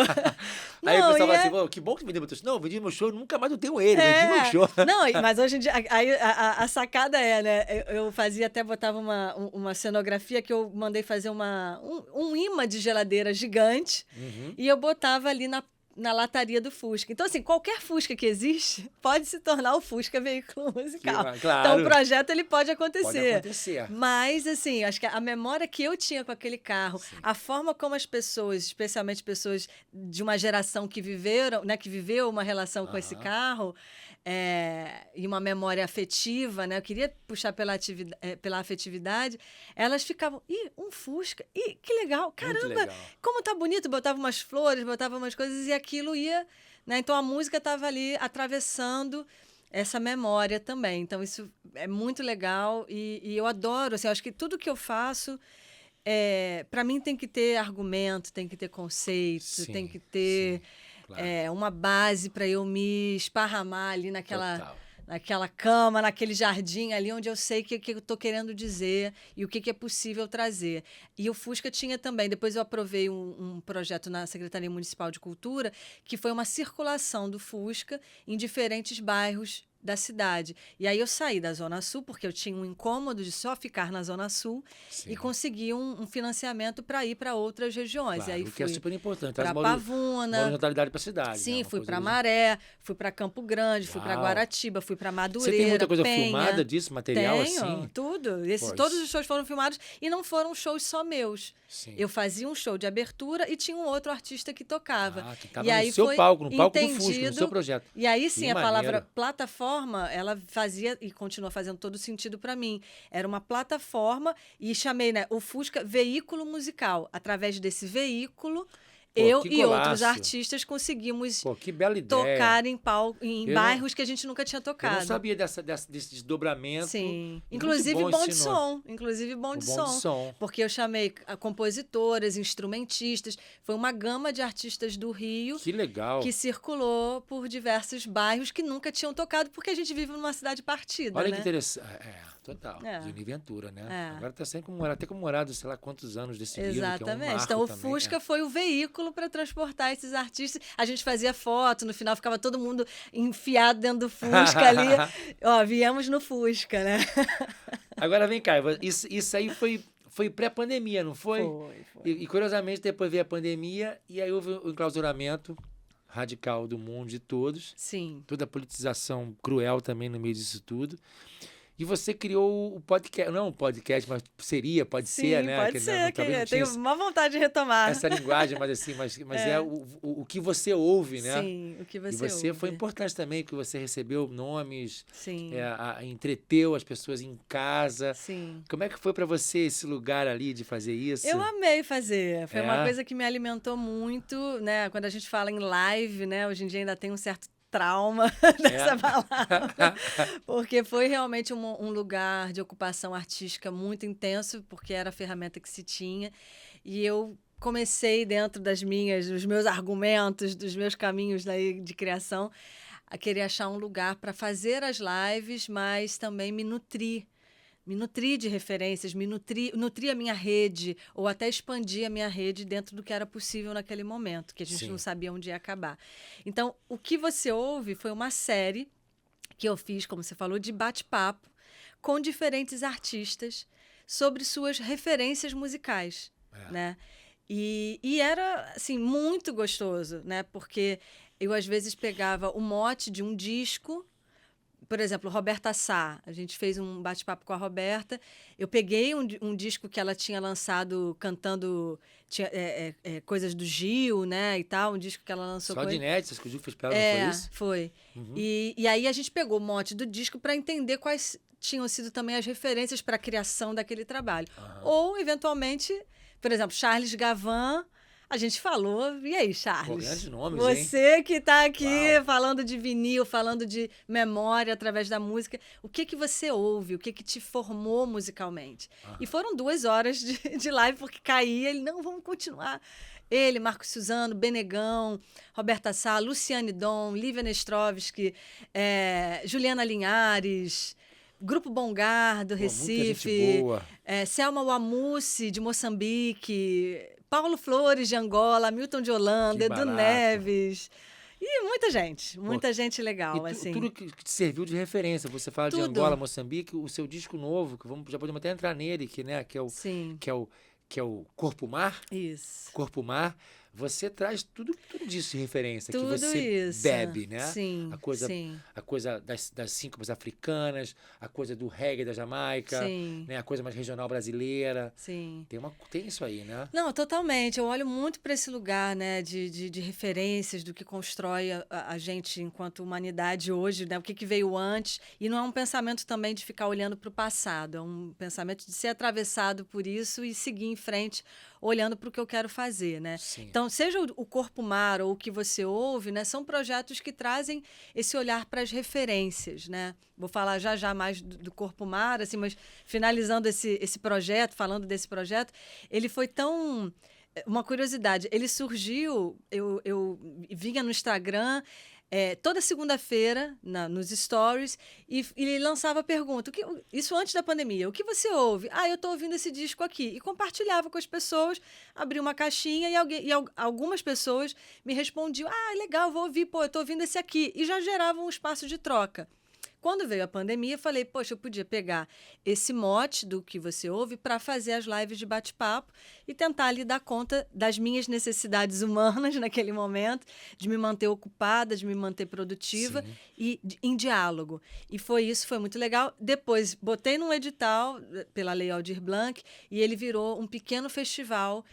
Aí o Não, pessoal fala assim, "Pô, que bom que vendeu meu show. Não, vendi meu show, nunca mais eu tenho ele, vendi meu show. Não, mas hoje em dia, aí a sacada né? Eu fazia, até botava uma cenografia que eu mandei fazer um imã de geladeira gigante e eu botava ali na lataria do Fusca. Então, assim, qualquer Fusca que existe pode se tornar o Fusca veículo musical. Claro. Então, o projeto ele pode acontecer. Pode acontecer. Mas, assim, acho que a memória que eu tinha com aquele carro, a forma como as pessoas, especialmente pessoas de uma geração que viveram, né, que viveu uma relação com esse carro, e uma memória afetiva, né? Eu queria puxar pela afetividade. Elas ficavam, um Fusca, que legal, caramba, legal. como tá bonito, botava umas flores, botava umas coisas e aquilo ia, né? Então a música estava ali atravessando essa memória também. Então isso é muito legal e eu adoro, assim, eu acho que tudo que eu faço para mim tem que ter argumento, tem que ter conceito, tem que ter claro. uma base para eu me esparramar ali Total. naquela cama, naquele jardim ali, onde eu sei o que eu estou querendo dizer e o que é possível trazer. E o Fusca tinha também, depois eu aprovei um projeto na Secretaria Municipal de Cultura, que foi uma circulação do Fusca em diferentes bairros da cidade. E aí eu saí da Zona Sul, porque eu tinha um incômodo de só ficar na Zona Sul, e consegui um financiamento para ir para outras regiões. Claro, e aí o que é super importante. para Pavuna. Moram neutralidade para a cidade. Sim, né? fui para Maré, fui para Campo Grande, fui para Guaratiba, fui para Madureira, Você tem muita coisa Penha. filmada disso, material Tenho, assim? tudo. Todos os shows foram filmados e não foram shows só meus. Sim. Eu fazia um show de abertura e tinha um outro artista que tocava. Que tava e aí no seu foi palco, no palco entendido, do Fusca, no seu projeto. E aí sim, Que a palavra maneiro. plataforma, ela fazia e continua fazendo todo sentido para mim. Era uma plataforma e chamei, né, o Fusca veículo musical. Através desse veículo, eu e outros artistas conseguimos que bela ideia. tocar em bairros que a gente nunca tinha tocado. Eu não sabia desse desdobramento. Sim. Inclusive bom de som. Porque eu chamei compositoras, instrumentistas. Foi uma gama de artistas do Rio. Que legal. Que circulou por diversos bairros que nunca tinham tocado, porque a gente vive numa cidade partida. Olha né? que interessante. Total. Zona Ventura, né? Agora está sendo comemorado, sei lá quantos anos desse livro. Exatamente. Que é um então, o também, Fusca foi o veículo para transportar esses artistas. A gente fazia foto, no final ficava todo mundo enfiado dentro do Fusca ali. Viemos no Fusca, né? Agora vem cá, isso aí foi pré-pandemia, não foi? Foi. E curiosamente depois veio a pandemia e aí houve o enclausuramento radical do mundo de todos. Sim. Toda a politização cruel também no meio disso tudo. E você criou o podcast, não um podcast, mas pode ser, né? Pode ser, tenho uma vontade de retomar. Essa linguagem, mas assim, mas é o que você ouve, né? Sim, o que você ouve. E você foi importante também, que você recebeu nomes, Sim. entreteu as pessoas em casa. Sim. Como é que foi para você esse lugar ali de fazer isso? Eu amei fazer, foi uma coisa que me alimentou muito, né? Quando a gente fala em live, né? Hoje em dia ainda tem um certo trauma dessa balada, porque foi realmente um lugar de ocupação artística muito intenso, porque era a ferramenta que se tinha, e eu comecei dentro dos meus argumentos, dos meus caminhos daí de criação, a querer achar um lugar para fazer as lives, mas também me nutrir de referências, nutrir a minha rede, ou até expandir a minha rede dentro do que era possível naquele momento, que a gente não sabia onde ia acabar. Então, o que você ouve foi uma série que eu fiz, como você falou, de bate-papo com diferentes artistas sobre suas referências musicais, né? E era, assim, muito gostoso, né? Porque eu, às vezes, pegava o mote de um disco. Por exemplo, Roberta Sá. A gente fez um bate-papo com a Roberta. Eu peguei um disco que ela tinha lançado cantando coisas do Gil, né, e tal. Um disco que ela lançou Só com de ele. inéditas que o Gil fez pra ela, não foi isso? Foi. E aí a gente pegou o mote do disco para entender quais tinham sido também as referências para a criação daquele trabalho. Ou, eventualmente, por exemplo, Charles Gavin. A gente falou, e aí, Charles? Pô, grandes nomes, Você que está aqui Uau. falando de vinil, falando de memória através da música, o que você ouve, o que te formou musicalmente? E foram 2 horas de live, porque caía, ele, não, vamos continuar. Ele, Marcos Suzano, Benegão, Roberta Sá, Luciane Dom, Lívia Nestrovski, Juliana Linhares, Grupo Bongar, do Recife, muita gente boa. Selma Wamussi, de Moçambique, Paulo Flores, de Angola, Milton de Holanda, Que Edu barato. Neves. E muita gente legal, E assim. tudo que te serviu de referência. Você fala de Tudo. Angola, Moçambique, o seu disco novo, que já podemos até entrar nele, que é o, Sim. que é o Corpo Mar. Isso. Corpo Mar. Você traz tudo disso de referência, Tudo que você isso. bebe, né? Sim, A coisa das síncopes africanas, a coisa do reggae da Jamaica, Sim. né? A coisa mais regional brasileira. Sim. Tem isso aí, né? Não, totalmente. Eu olho muito para esse lugar, né, de referências do que constrói a gente enquanto humanidade hoje, né? O que veio antes. E não é um pensamento também de ficar olhando para o passado, é um pensamento de ser atravessado por isso e seguir em frente, olhando para o que eu quero fazer, né? Sim. Então, seja o Corpo Mar ou o que você ouve, né, são projetos que trazem esse olhar para as referências, né? Vou falar já mais do Corpo Mar, assim, mas finalizando esse projeto, falando desse projeto, ele foi tão... Uma curiosidade, ele surgiu, eu vinha no Instagram... toda segunda-feira, nos stories, e ele lançava a pergunta, isso antes da pandemia, o que você ouve? Eu estou ouvindo esse disco aqui. E compartilhava com as pessoas, abria uma caixinha e algumas pessoas me respondiam, legal, vou ouvir, eu estou ouvindo esse aqui. E já gerava um espaço de troca. Quando veio a pandemia, eu falei, poxa, eu podia pegar esse mote do que você ouve para fazer as lives de bate-papo e tentar ali dar conta das minhas necessidades humanas naquele momento, de me manter ocupada, de me manter produtiva e em diálogo. E foi muito legal. Depois, botei num edital pela Lei Aldir Blanc e ele virou um pequeno festival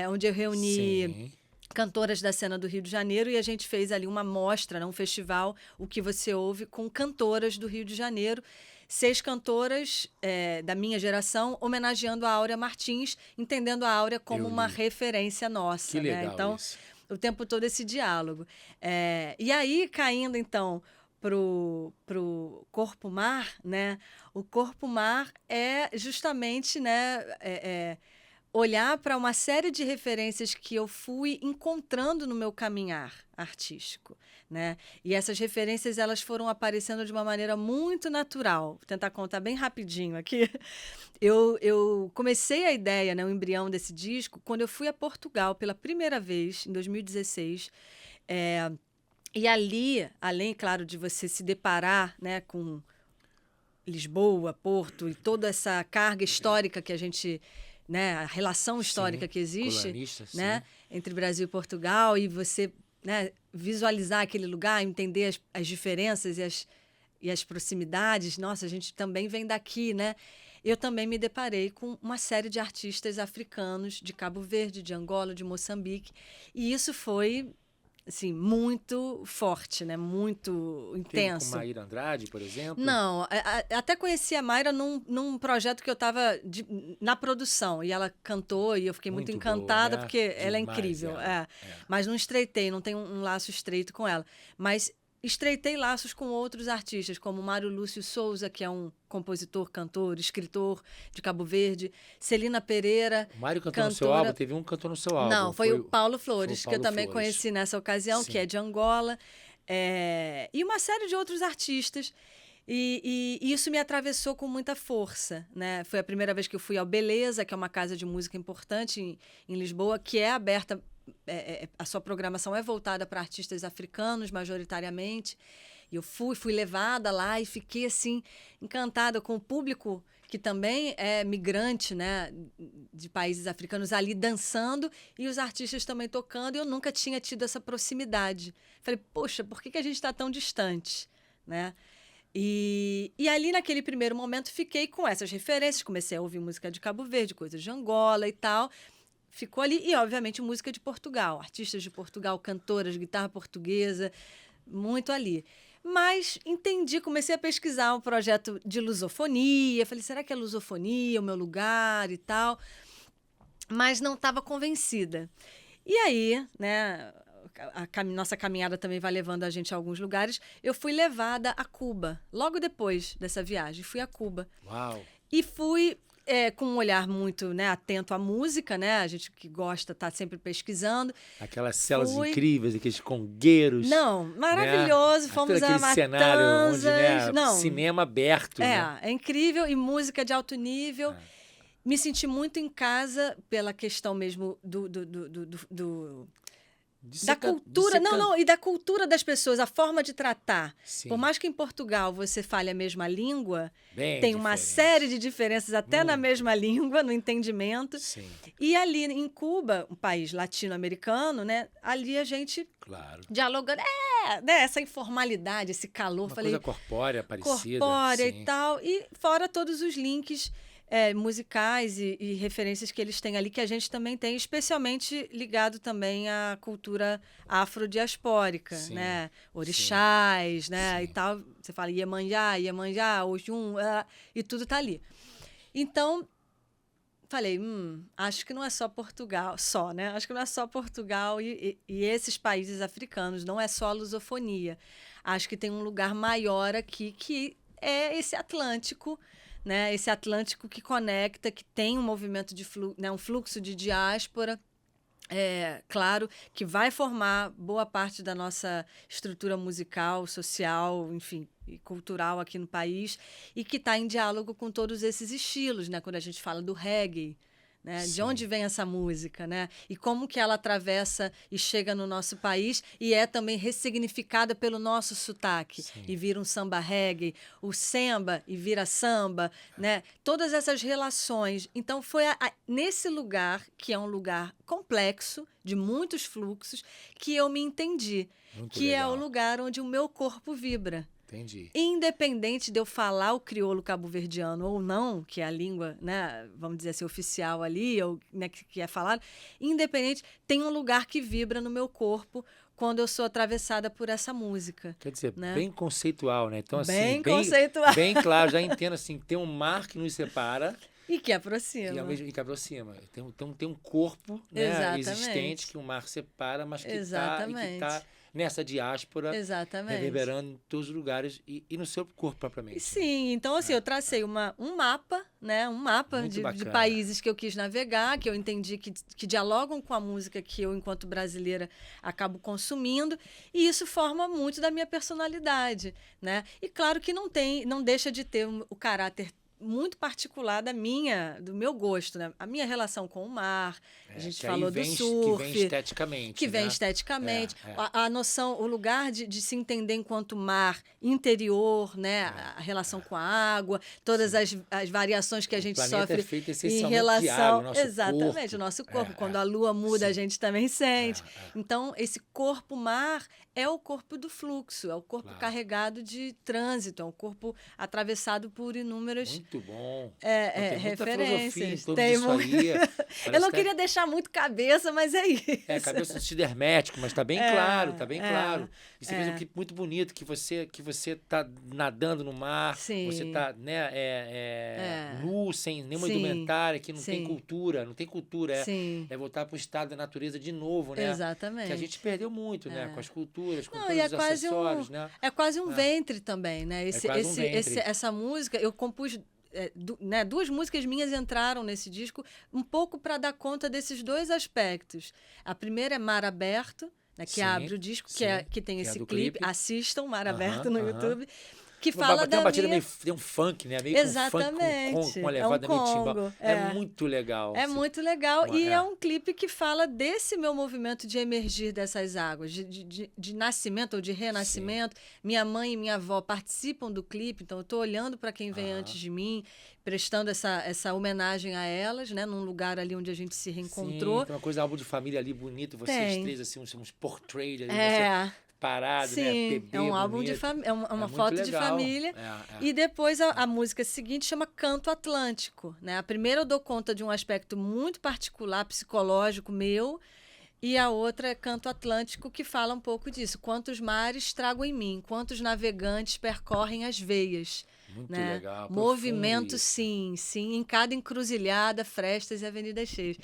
onde eu reuni... cantoras da cena do Rio de Janeiro, e a gente fez ali uma mostra, né, um festival, o que você ouve, com cantoras do Rio de Janeiro. 6 cantoras da minha geração, homenageando a Áurea Martins, entendendo a Áurea como uma referência nossa. Que legal, né? Então, isso. o tempo todo esse diálogo. E aí, caindo, então, pro Corpo Mar, né? O Corpo Mar é justamente, né, olhar para uma série de referências que eu fui encontrando no meu caminhar artístico, né? E essas referências, elas foram aparecendo de uma maneira muito natural. Vou tentar contar bem rapidinho aqui. Eu comecei a ideia, né, o embrião desse disco, quando eu fui a Portugal pela primeira vez, em 2016. E ali, além, claro, de você se deparar, né, com Lisboa, Porto e toda essa carga histórica que a gente... né, a relação histórica que existe, né, entre Brasil e Portugal, e você, né, visualizar aquele lugar, entender as diferenças e as proximidades. Nossa, a gente também vem daqui, né? Eu também me deparei com uma série de artistas africanos de Cabo Verde, de Angola, de Moçambique, e isso foi... assim, muito forte, né? Muito intenso. Com Maíra Andrade, por exemplo? Não, até conheci a Mayra num projeto que eu estava na produção, e ela cantou, e eu fiquei muito encantada, boa, né? porque ela é Demais, incrível. ela. Mas não estreitei, não tenho um laço estreito com ela. Mas estreitei laços com outros artistas, como Mário Lúcio Souza, que é um compositor, cantor, escritor de Cabo Verde, Celina Pereira, O Mário cantou no seu cantora. álbum? Teve um que cantou no seu álbum. Não, foi o Paulo Flores, foi o que eu Paulo também Flores. conheci nessa ocasião, que Sim. é de Angola, e uma série de outros artistas. E isso me atravessou com muita força, né? Foi a primeira vez que eu fui ao Beleza, que é uma casa de música importante em Lisboa, que é aberta, a sua programação é voltada para artistas africanos, majoritariamente. E eu fui levada lá e fiquei, assim, encantada com o público, que também é migrante, né, de países africanos, ali dançando e os artistas também tocando. E eu nunca tinha tido essa proximidade. Falei, poxa, por que a gente está tão distante, né? E ali, naquele primeiro momento, fiquei com essas referências. Comecei a ouvir música de Cabo Verde, coisas de Angola e tal. Ficou ali. E, obviamente, música de Portugal. Artistas de Portugal, cantoras, guitarra portuguesa, muito ali. Mas entendi, comecei a pesquisar um projeto de lusofonia. Falei, será que é lusofonia, o meu lugar e tal? Mas não estava convencida. E aí, né, nossa caminhada também vai levando a gente a alguns lugares. Eu fui levada a Cuba, logo depois dessa viagem. Fui a Cuba. Uau! E fui com um olhar muito, né, atento à música, né? A gente que gosta tá sempre pesquisando. Aquelas celas incríveis, aqueles congueiros. Não, maravilhoso. Né? Fomos aquele a Matanzas. cenário onde, né, Não, cinema aberto. Né? É incrível. E música de alto nível. Me senti muito em casa pela questão mesmo da cultura, e da cultura das pessoas, a forma de tratar. Sim. Por mais que em Portugal você fale a mesma língua, tem uma série de diferenças até na mesma língua, no entendimento. Sim. E ali em Cuba, um país latino-americano, né? Ali a gente dialogando, né? Essa informalidade, esse calor. Uma coisa corpórea, parecida. Corpórea e tal. E fora todos os links musicais e referências que eles têm ali, que a gente também tem, especialmente ligado também à cultura afrodiaspórica, né? Orixás, né? E tal. Você fala Iemanjá, Oxum, e tudo tá ali. Então, falei, acho que não é só Portugal, né? Acho que não é só Portugal e esses países africanos, não é só a lusofonia. Acho que tem um lugar maior aqui, que é esse Atlântico, né? Esse Atlântico que conecta, que tem um movimento de um fluxo de diáspora, claro, que vai formar boa parte da nossa estrutura musical, social, enfim, e cultural aqui no país, e que está em diálogo com todos esses estilos, né? Quando a gente fala do reggae, né? De onde vem essa música, né? E como que ela atravessa e chega no nosso país e é também ressignificada pelo nosso sotaque. Sim. E vira um samba reggae, o samba e vira samba, né? Todas essas relações. Então foi nesse lugar, que é um lugar complexo, de muitos fluxos, que eu me entendi. Muito que legal. É o lugar onde o meu corpo vibra. Entendi. Independente de eu falar o crioulo cabo-verdiano ou não, que é a língua, né, vamos dizer assim, oficial ali, ou, né, que é falado, independente, tem um lugar que vibra no meu corpo quando eu sou atravessada por essa música. Quer dizer, né? Bem conceitual, né? Então, assim, bem conceitual. Bem claro, já entendo, assim, tem um mar que nos separa. E que aproxima. E que aproxima. Tem um corpo, né, existente que o mar separa, mas que está nessa diáspora, reverberando em todos os lugares e no seu corpo propriamente. Sim, então assim, eu tracei um mapa, né? Um mapa de países que eu quis navegar, que eu entendi que dialogam com a música que eu, enquanto brasileira, acabo consumindo, e isso forma muito da minha personalidade, né? E claro que não deixa de ter o caráter muito particular do meu gosto, né? A minha relação com o mar, a gente falou do surf. Que vem esteticamente. Que vem esteticamente. A noção, o lugar de se entender enquanto mar interior, né? A relação com a água, todas as variações que a gente sofre em relação... Exatamente, o nosso corpo. Quando a lua muda, a gente também sente. Então, esse corpo-mar é o corpo do fluxo, é o corpo carregado de trânsito, é o corpo atravessado por inúmeras Muito bom. É, Tem muita referências. filosofia em torno Tem disso aí. Eu não queria deixar muito cabeça, mas é isso. Cabeça no sentido hermético, mas tá bem claro, tá bem claro. E você fez um clipe muito bonito, que você tá nadando no mar, Sim. você tá, né, nu, sem nenhuma indumentária, que não tem cultura, Sim. é voltar para o estado da natureza de novo, né? Exatamente. Que a gente perdeu muito, né? Com as culturas, com Não, todos e os acessórios, né? É quase um ventre também, né? Essa música, eu compus... né, 2 músicas minhas entraram nesse disco um pouco para dar conta desses 2 aspectos. A primeira é Mar Aberto, né, que abre o disco, que tem esse clipe. Assistam Mar Aberto no YouTube. Que fala tem uma batida minha... tem um funk, né? Meio Exatamente. com uma levada meio timbal. É muito legal. É muito legal. E é um clipe que fala desse meu movimento de emergir dessas águas, de nascimento ou de renascimento. Sim. Minha mãe e minha avó participam do clipe, então eu estou olhando para quem vem antes de mim, prestando essa homenagem a elas, né? Num lugar ali onde a gente se reencontrou. Sim, tem uma coisa, álbum de família ali bonito, vocês três, assim, uns portraits ali. Parado, sim, né? Bebê, é um álbum bonito. de família, é uma foto legal. de família. E depois a música seguinte chama Canto Atlântico, né? A primeira eu dou conta de um aspecto muito particular, psicológico meu, e a outra é Canto Atlântico, que fala um pouco disso. Quantos mares trago em mim, quantos navegantes percorrem as veias. Muito né? legal. Movimento, sim, em cada encruzilhada, frestas e avenidas cheias.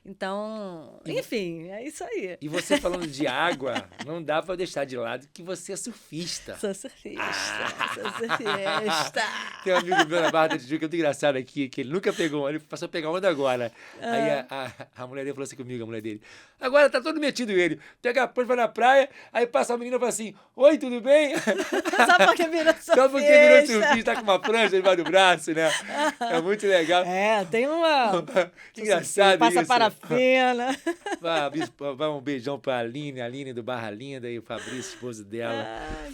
Então, enfim, é isso aí. E você falando de água, não dá pra deixar de lado que você é surfista. Sou surfista. Tem um amigo meu na Barra da Tijuca, que é muito engraçado aqui, que ele nunca pegou, ele passou a pegar onda agora. Aí a mulher dele falou assim comigo, a mulher dele, agora tá todo metido ele, pega a prancha, vai na praia, aí passa a menina e fala assim, oi, tudo bem? Só porque virou surfista. Só porque virou surfista, tá com uma prancha debaixo do braço, né? É muito legal. Tem uma... Que engraçado passa isso. Parafina. Vai um beijão pra Aline do Barra Linda e o Fabrício, esposo dela.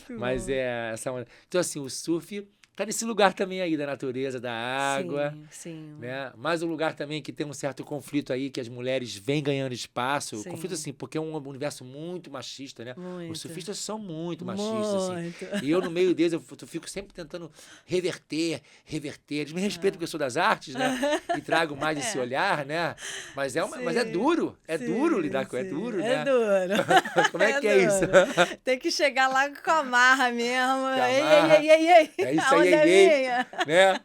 Mas bom. Então, assim, o surf tá nesse lugar também aí da natureza, da água. Sim. Né? Mas um lugar também que tem um certo conflito aí, que as mulheres vêm ganhando espaço. Sim. Conflito, assim, porque é um universo muito machista, né? Muito. Os surfistas são muito machistas, assim. E eu, no meio deles, eu fico sempre tentando reverter. Eles me respeitam porque eu sou das artes, né? E trago mais esse olhar, né? Mas é duro. É duro lidar com... É duro, né? É duro. Como é que é isso? Tem que chegar lá com a marra mesmo. Ei. É isso aí. Né?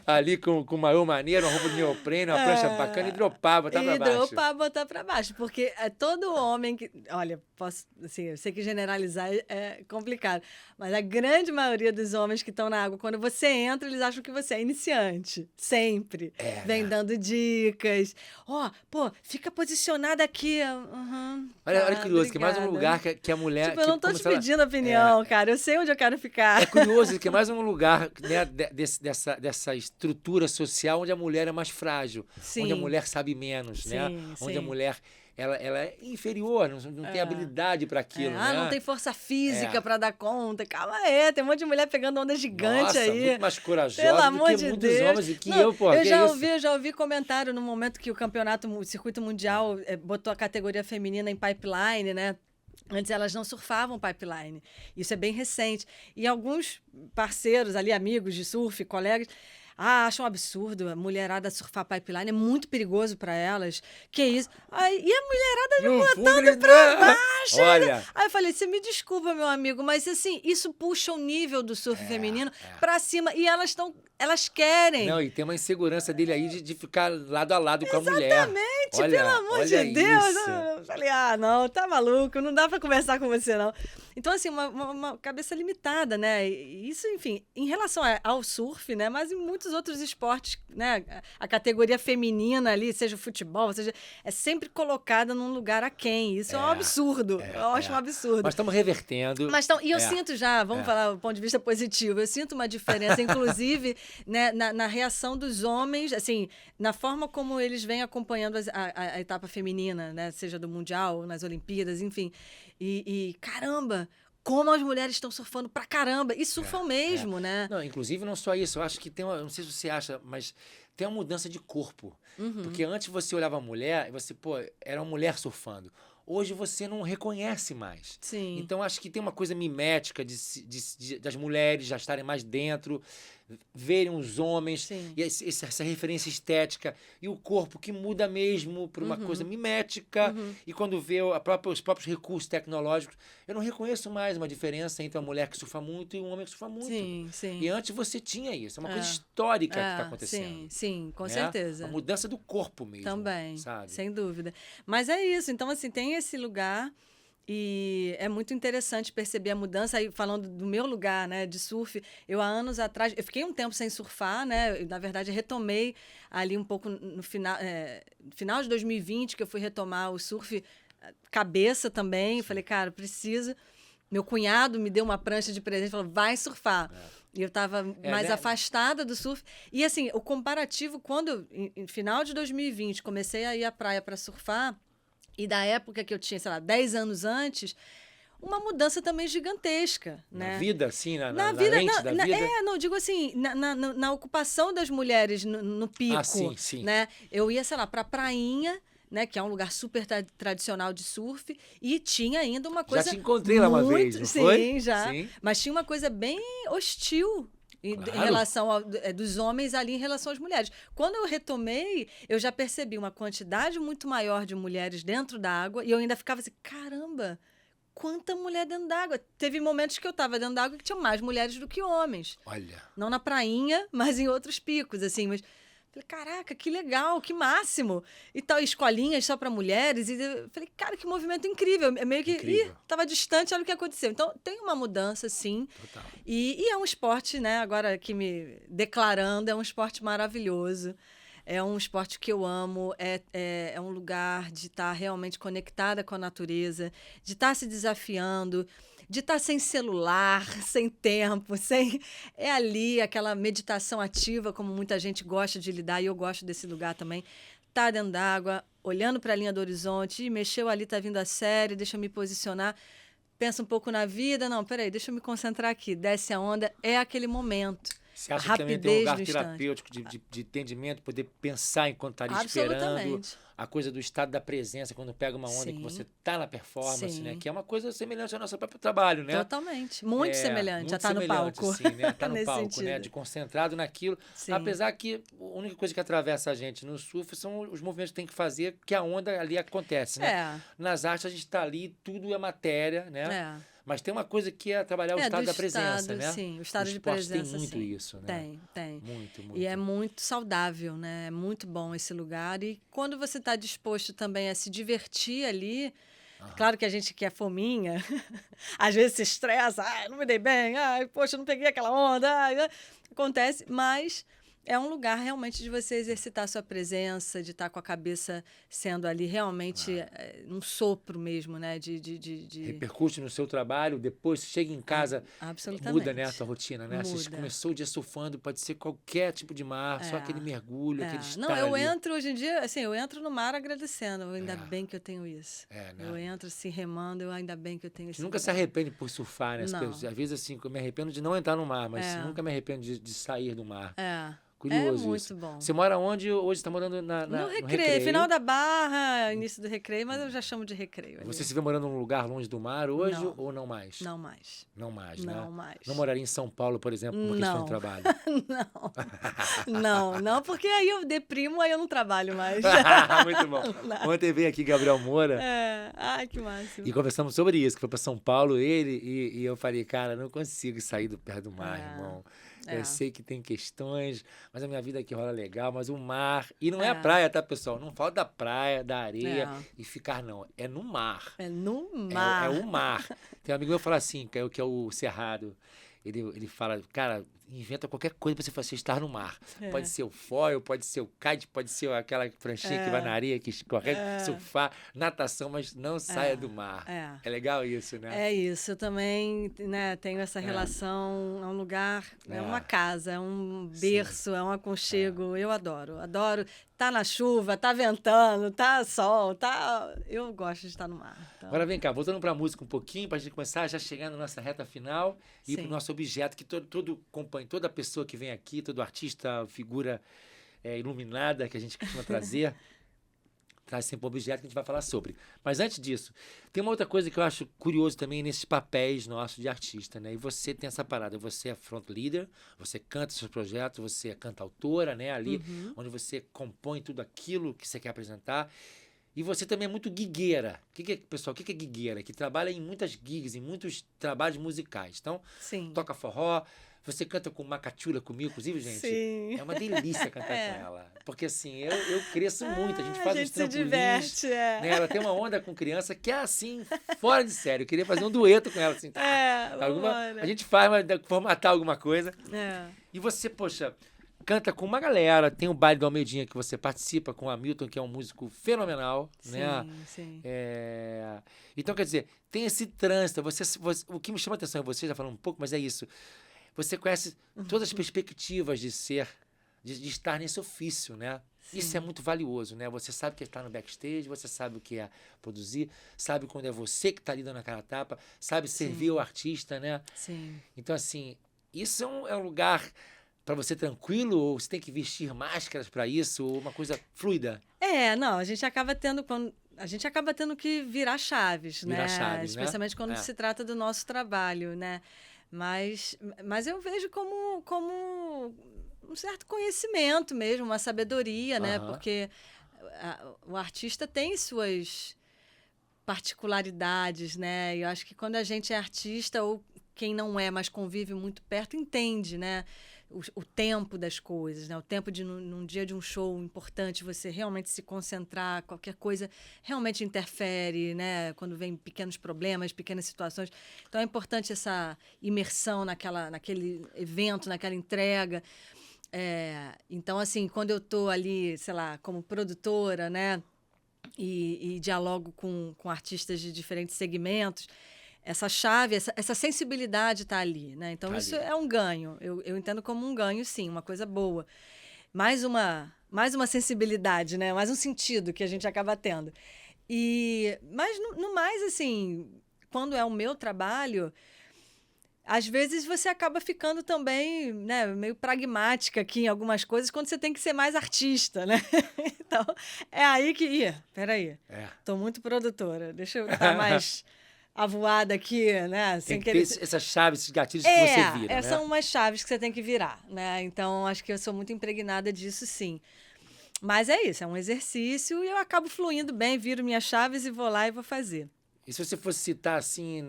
Ali com maior maneiro, uma roupa de neoprene, uma prancha bacana e botar pra baixo. Botar pra baixo, porque é todo homem que... Olha, eu sei que generalizar é complicado, mas a grande maioria dos homens que estão na água, quando você entra, eles acham que você é iniciante. Sempre. Vem dando dicas. Fica posicionada aqui. Olha que curioso, que é mais um lugar que a mulher... eu não tô te pedindo opinião, cara. Eu sei onde eu quero ficar. É curioso que é mais um lugar, né, dessa estrutura social onde a mulher é mais frágil, onde a mulher sabe menos, né? Onde a mulher ela é inferior, não tem habilidade para aquilo, né? Não tem força física para dar conta. Calma aí, tem um monte de mulher pegando onda gigante aí. Muito mais corajosa Pelo do amor que de muitos Deus. homens e que eu, pô. Eu já ouvi comentário no momento que o circuito mundial botou a categoria feminina em pipeline, né? Antes elas não surfavam pipeline. Isso é bem recente. E alguns parceiros ali, amigos de surf, colegas, acham um absurdo a mulherada surfar pipeline, é muito perigoso para elas. Que isso? E a mulherada botando pra baixo. Olha. Aí eu falei, você me desculpa, meu amigo, mas assim, isso puxa o nível do surf feminino para cima. E elas querem. Não, e tem uma insegurança dele aí de ficar lado a lado com a mulher. Exatamente, pelo amor de Deus. Eu falei, não, tá maluco, não dá para conversar com você, não. Então, assim, uma cabeça limitada, né? Isso, enfim, em relação ao surf, né? Mas em muitos outros esportes, né? A categoria feminina ali, seja o futebol, é sempre colocada num lugar aquém. Isso é um absurdo. Eu acho um absurdo. Mas estamos revertendo. E eu sinto já, vamos falar do ponto de vista positivo, eu sinto uma diferença, inclusive, né, na reação dos homens, assim, na forma como eles vêm acompanhando a etapa feminina, né? Seja do Mundial, nas Olimpíadas, enfim. E caramba, como as mulheres estão surfando pra caramba. E surfam mesmo, né? Não, inclusive não só isso. Eu acho que não sei se você acha, mas tem uma mudança de corpo. Porque antes você olhava a mulher e você, era uma mulher surfando. Hoje você não reconhece mais. Sim. Então acho que tem uma coisa mimética das mulheres já estarem mais dentro. verem os homens, Sim. e essa referência estética, e o corpo que muda mesmo para uma coisa mimética, e quando vê os próprios recursos tecnológicos, eu não reconheço mais uma diferença entre uma mulher que surfa muito e um homem que surfa muito. Sim, sim. E antes você tinha isso, é uma coisa histórica que está acontecendo. Sim, com né? certeza. A mudança do corpo mesmo. Também, sabe? sem dúvida. Mas é isso, então assim, tem esse lugar e é muito interessante perceber a mudança. Aí, falando do meu lugar, né, de surf, eu há anos atrás, eu fiquei um tempo sem surfar, né, na verdade retomei ali um pouco no final de 2020, que eu fui retomar o surf cabeça também, falei, cara, preciso. Meu cunhado me deu uma prancha de presente e falou, vai surfar. E eu estava mais né? afastada do surf. E, assim, o comparativo, quando, em final de 2020, comecei a ir à praia para surfar, e da época que eu tinha, sei lá, 10 anos antes, uma mudança também gigantesca. Né? Na vida, assim, na vida, lente da vida? Não, digo assim, na ocupação das mulheres no pico. Ah, sim. Né? Eu ia, sei lá, para a prainha, né, que é um lugar super tradicional de surf, e tinha ainda uma coisa... Já te encontrei lá uma vez, não foi? Sim, já. Sim. Mas tinha uma coisa bem hostil em relação dos homens ali em relação às mulheres. Quando eu retomei, eu já percebi uma quantidade muito maior de mulheres dentro da água, e eu ainda ficava assim, caramba, quanta mulher dentro d'água. Teve momentos que eu estava dentro d'água que tinha mais mulheres do que homens. Olha. Não na prainha, mas em outros picos, assim, mas... Falei, caraca, que legal, que máximo. E tal, escolinhas só para mulheres. E eu falei, cara, que movimento incrível. É meio que estava distante, olha o que aconteceu. Então, tem uma mudança, sim. Total. E é um esporte, né? Agora aqui me declarando, é um esporte maravilhoso. É um esporte que eu amo. É um lugar de estar realmente conectada com a natureza, de estar se desafiando, de estar sem celular, sem tempo, sem... É ali aquela meditação ativa, como muita gente gosta de lidar, e eu gosto desse lugar também. Tá dentro d'água, olhando para a linha do horizonte, mexeu ali, tá vindo a série, deixa eu me posicionar. Pensa um pouco na vida, não, peraí, deixa eu me concentrar aqui. Desce a onda, é aquele momento. Você acha que também tem um lugar terapêutico de entendimento, poder pensar enquanto está ali esperando, a coisa do estado da presença, quando pega uma onda que você está na performance, né? Que é uma coisa semelhante ao nosso próprio trabalho, né? Totalmente. Muito semelhante a estar no palco. Sim, né? Estar no palco, sentido. Né? De concentrado naquilo. Sim. Apesar que a única coisa que atravessa a gente no surf são os movimentos que tem que fazer, que a onda ali acontece, né? Nas artes a gente está ali, tudo é matéria, né? Mas tem uma coisa que é trabalhar o estado da presença, né? Sim, o estado de presença. Tem muito isso, né? Tem. Muito. E é muito saudável, né? É muito bom esse lugar. E quando você está disposto também a se divertir ali, claro que a gente que é fominha, às vezes se estressa, não me dei bem, poxa, não peguei aquela onda, acontece, mas... É um lugar realmente de você exercitar a sua presença, de estar com a cabeça sendo ali realmente um sopro mesmo, né? Repercute no seu trabalho, depois você chega em casa, muda, né, a tua rotina, né? Muda. Você começou o dia surfando, pode ser qualquer tipo de mar, só aquele mergulho, aquele estar Não, eu ali. entro hoje em dia, assim, eu entro no mar agradecendo, ainda bem que eu tenho isso. Né? Eu entro assim, remando, ainda bem que eu tenho isso. Você nunca se arrepende por surfar, né? Não. Às vezes, assim, eu me arrependo de não entrar no mar, mas nunca me arrependo de sair do mar. Curioso muito isso. Bom. Você mora onde? Hoje está morando no Recreio. Final da Barra, início do Recreio, mas eu já chamo de Recreio. Você se vê morando num lugar longe do mar hoje ou não mais? Não mais. Não mais, né? Não mais. Não moraria em São Paulo, por exemplo, por uma questão de trabalho? Não, porque aí eu deprimo, aí eu não trabalho mais. Muito bom. Ontem veio aqui Gabriel Moura. Ai, que máximo. E conversamos sobre isso, que foi para São Paulo ele, e eu falei, cara, não consigo sair do pé do mar, irmão. Eu sei que tem questões, mas a minha vida aqui rola legal, mas o mar... E não é a praia, tá, pessoal? Não fala da praia, da areia e ficar, não. É no mar. É no mar. É o mar. Tem um amigo meu que fala assim, que é o Cerrado. Ele fala, cara, inventa qualquer coisa pra você fazer estar no mar. Pode ser o foil, pode ser o kite, pode ser aquela pranchinha que vai na areia, que escorrega, surfar, natação, mas não saia do mar. É legal isso, né? É isso. Eu também, né, tenho essa relação, é um lugar, é uma casa, é um berço, é um aconchego. Eu adoro. Adoro. Tá na chuva, tá ventando, tá sol, tá... Eu gosto de estar no mar. Então... Agora vem cá, voltando pra música um pouquinho, pra gente começar já chegando na nossa reta final e ir pro nosso objeto, que toda pessoa que vem aqui, todo artista, figura iluminada que a gente costuma trazer, traz sempre um objeto que a gente vai falar sobre. Mas antes disso, tem uma outra coisa que eu acho curioso também nesses papéis nossos de artista, né? E você tem essa parada, você é front leader, você canta seus projetos, você é cantautora, né? Ali, onde você compõe tudo aquilo que você quer apresentar. E você também é muito guigueira. Pessoal, o que é guigueira? Que trabalha em muitas gigs, em muitos trabalhos musicais. Então, Sim. toca forró, você canta com Macachula comigo, inclusive, gente. Sim. É uma delícia cantar com ela. Porque assim, eu cresço muito, a gente faz a uns gente se trampolins. diverte, Né? Ela tem uma onda com criança que é assim, fora de sério. Eu queria fazer um dueto com ela, assim. A gente faz, mas formatar alguma coisa. E você, poxa, canta com uma galera, tem o baile do Almeidinha que você participa com o Hamilton, que é um músico fenomenal, né? Sim. Então, quer dizer, tem esse trânsito. O que me chama a atenção, você já falou um pouco, mas é isso. Você conhece todas as perspectivas de estar nesse ofício, né? Sim. Isso é muito valioso, né? Você sabe que está no backstage, você sabe o que é produzir, sabe quando é você que está ali dando a cara a tapa, sabe servir o artista, né? Sim. Então, assim, isso é um lugar para você tranquilo, ou você tem que vestir máscaras para isso, ou uma coisa fluida? Não, a gente acaba tendo que virar chaves, né? Virar chaves, especialmente quando se trata do nosso trabalho, né? Mas eu vejo como um certo conhecimento mesmo, uma sabedoria, né? Porque o artista tem suas particularidades, né? E eu acho que quando a gente é artista, ou quem não é, mas convive muito perto, entende, né? O tempo das coisas, né? O tempo de, num dia de um show importante, você realmente se concentrar, qualquer coisa realmente interfere, né? Quando vem pequenos problemas, pequenas situações. Então, é importante essa imersão naquele evento, naquela entrega. Então, assim, quando eu estou ali, sei lá, como produtora, né? E dialogo com artistas de diferentes segmentos, essa chave, essa sensibilidade está ali, né? Então, isso é um ganho. Eu entendo como um ganho, sim, uma coisa boa. Mais uma sensibilidade, né? Mais um sentido que a gente acaba tendo. Mas, no mais, assim, quando é o meu trabalho, às vezes você acaba ficando também, né, meio pragmática aqui em algumas coisas, quando você tem que ser mais artista, né? Então, é aí que... peraí. Tô muito produtora. Deixa eu estar mais... avoada aqui, né? Sem querer. Essas chaves, esses gatilhos que você vira, né? São umas chaves que você tem que virar, né? Então, acho que eu sou muito impregnada disso, sim. Mas é isso, é um exercício e eu acabo fluindo bem, viro minhas chaves e vou lá e vou fazer. E se você fosse citar, assim,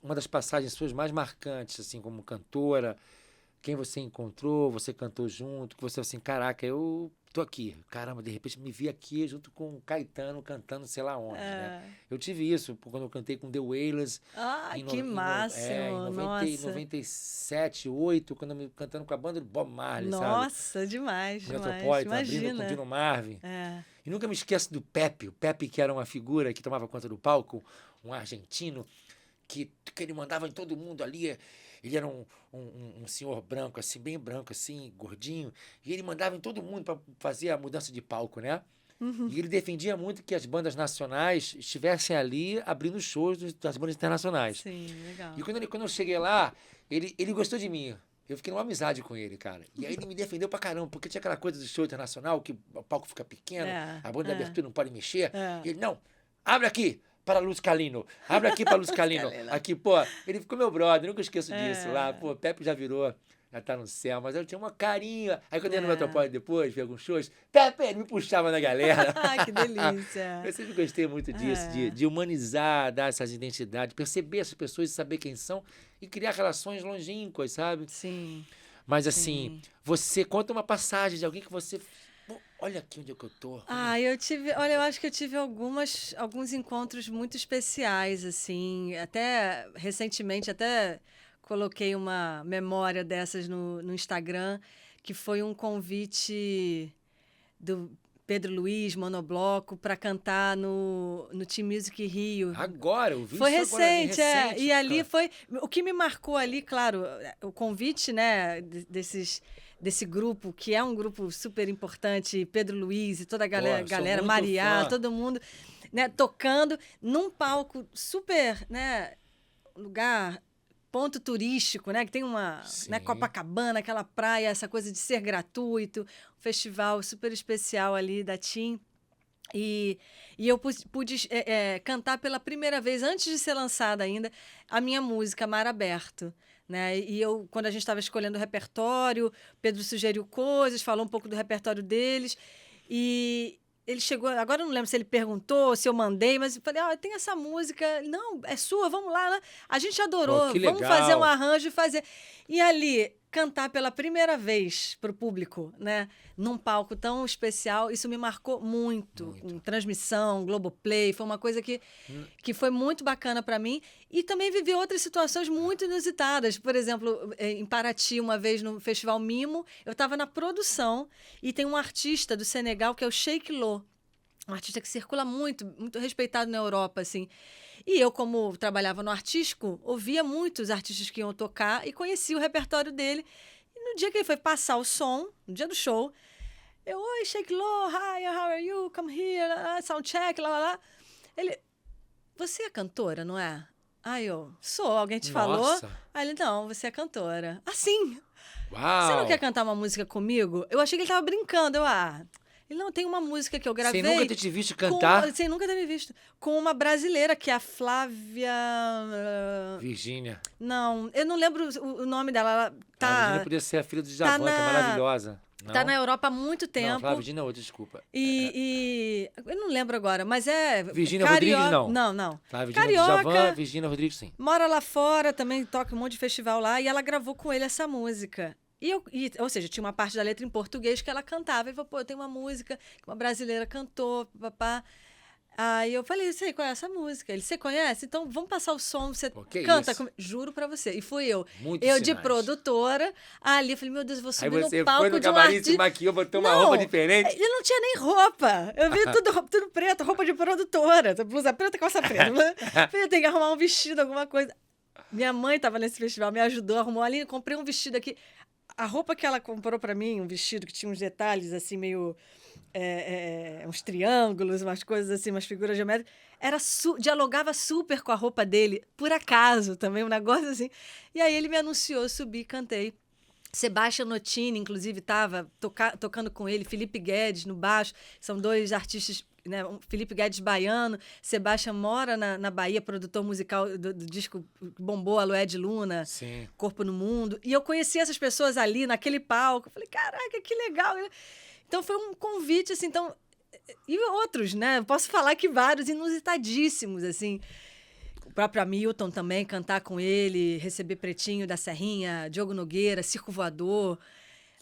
uma das passagens suas mais marcantes, assim, como cantora, quem você encontrou, você cantou junto, que você assim, caraca, eu tô aqui. Caramba, de repente me vi aqui junto com o Caetano cantando sei lá onde, né? Eu tive isso quando eu cantei com The Wailers. Que máximo, em 97, 8, quando eu me cantando com a banda do Bob Marley, sabe? Nossa, demais, Metropolitan, abrindo com o Dino Marvin. E nunca me esqueço do Pepe. O Pepe, que era uma figura que tomava conta do palco, um argentino, que ele mandava em todo mundo ali. Ele era um senhor branco, assim, bem branco, assim, gordinho. E ele mandava em todo mundo para fazer a mudança de palco, né? E ele defendia muito que as bandas nacionais estivessem ali abrindo shows das bandas internacionais. Sim, legal. E quando eu cheguei lá, ele gostou de mim. Eu fiquei numa amizade com ele, cara. E aí ele me defendeu pra caramba, porque tinha aquela coisa do show internacional, que o palco fica pequeno, a banda de abertura não pode mexer. E ele, não, abre aqui para Luz Calino. Abre aqui para Luz Calino. Aqui, pô, ele ficou meu brother, nunca esqueço disso. Lá, pô, Pepe já virou, já tá no céu, mas eu tinha uma carinha. Aí quando eu ia no Metropolitan depois, vi alguns shows, Pepe, ele me puxava na galera. Que delícia. Eu sempre gostei muito disso, de humanizar, dar essas identidades, perceber essas pessoas e saber quem são e criar relações longínquas, sabe? Sim. Mas assim, você conta uma passagem de alguém que você... Olha aqui onde é que eu tô. Eu acho que eu tive alguns encontros muito especiais, assim, até recentemente, até coloquei uma memória dessas no Instagram, que foi um convite do Pedro Luiz, Monobloco, para cantar no Team Music Rio. Agora, eu vi foi isso agora, recente, E ali foi... O que me marcou ali, claro, o convite, né, desse grupo, que é um grupo super importante, Pedro Luiz e toda a galera Mariá, todo mundo, né, tocando num palco super, né, lugar, ponto turístico, né, que tem uma, né, Copacabana, aquela praia, essa coisa de ser gratuito, um festival super especial ali da TIM. E eu pude cantar pela primeira vez, antes de ser lançada ainda, a minha música, Mar Aberto. Né? E quando a gente estava escolhendo o repertório, Pedro sugeriu coisas, falou um pouco do repertório deles. E ele chegou, agora eu não lembro se ele perguntou, se eu mandei, mas eu falei, tem essa música. Não, é sua, vamos lá, né? A gente adorou, que vamos legal. fazer um arranjo e fazer. E ali, cantar pela primeira vez para o público, né? Num palco tão especial, isso me marcou muito. Em transmissão, Globoplay, foi uma coisa que foi muito bacana para mim. E também vivi outras situações muito inusitadas. Por exemplo, em Paraty, uma vez no Festival Mimo, eu estava na produção e tem um artista do Senegal que é o Sheik Lo, um artista que circula muito, muito respeitado na Europa, assim. E eu, como trabalhava no artístico, ouvia muitos artistas que iam tocar e conhecia o repertório dele. E no dia que ele foi passar o som, no dia do show, eu, oi, Sheik Lo, hi, how are you? Come here, sound check, lá, lá, lá. Ele, você é cantora, não é? Aí eu, sou, alguém te falou? Aí ele, não, você é cantora. Assim, você não quer cantar uma música comigo? Eu achei que ele tava brincando, ele não, tem uma música que eu gravei... Sem nunca ter te visto cantar? Sem nunca ter me visto. Com uma brasileira, que é a Flávia... Virgínia. Não, eu não lembro o nome dela. Ela tá... A Virgínia podia ser a filha do Djavan, que é maravilhosa. Não? Tá na Europa há muito tempo. Não, Flávia Virgínia é outra, desculpa. E eu não lembro agora, mas é... Virgínia Rodrigues, não. Não. Flávia Virgínia do Djavan, Virgínia Rodrigues, sim. Mora lá fora, também toca um monte de festival lá, e ela gravou com ele essa música. Ou seja, tinha uma parte da letra em português que ela cantava. E falou, pô, tem uma música que uma brasileira cantou, papá. Aí eu falei, sei qual é essa música? Ele, você conhece? Então vamos passar o som, você canta comigo. Juro pra você. E fui eu. Eu de produtora, ali, eu falei, meu Deus, eu vou subir no palco foi no de um camarim, artista. se maquiou, botou uma roupa diferente. Ele não tinha nem roupa. Eu vi tudo preto, roupa de produtora. Blusa preta, calça preta. Falei, eu tenho que arrumar um vestido, alguma coisa. Minha mãe estava nesse festival, me ajudou, arrumou ali, comprei um vestido aqui. A roupa que ela comprou para mim, um vestido que tinha uns detalhes assim, meio... uns triângulos, umas coisas assim, umas figuras geométricas, dialogava super com a roupa dele, por acaso também, um negócio assim. E aí ele me anunciou, subi, cantei. Sebastião Notini, inclusive, estava tocando com ele, Felipe Guedes no baixo, são dois artistas, né? Felipe Guedes baiano, Sebastião mora na Bahia, produtor musical do disco que bombou, Aloé de Luna, Sim. Corpo no Mundo, e eu conheci essas pessoas ali, naquele palco, eu falei, caraca, que legal! Então foi um convite, assim, então... E outros, né? Eu posso falar que vários inusitadíssimos, assim... O próprio Hamilton também, cantar com ele, receber Pretinho da Serrinha, Diogo Nogueira, Circo Voador.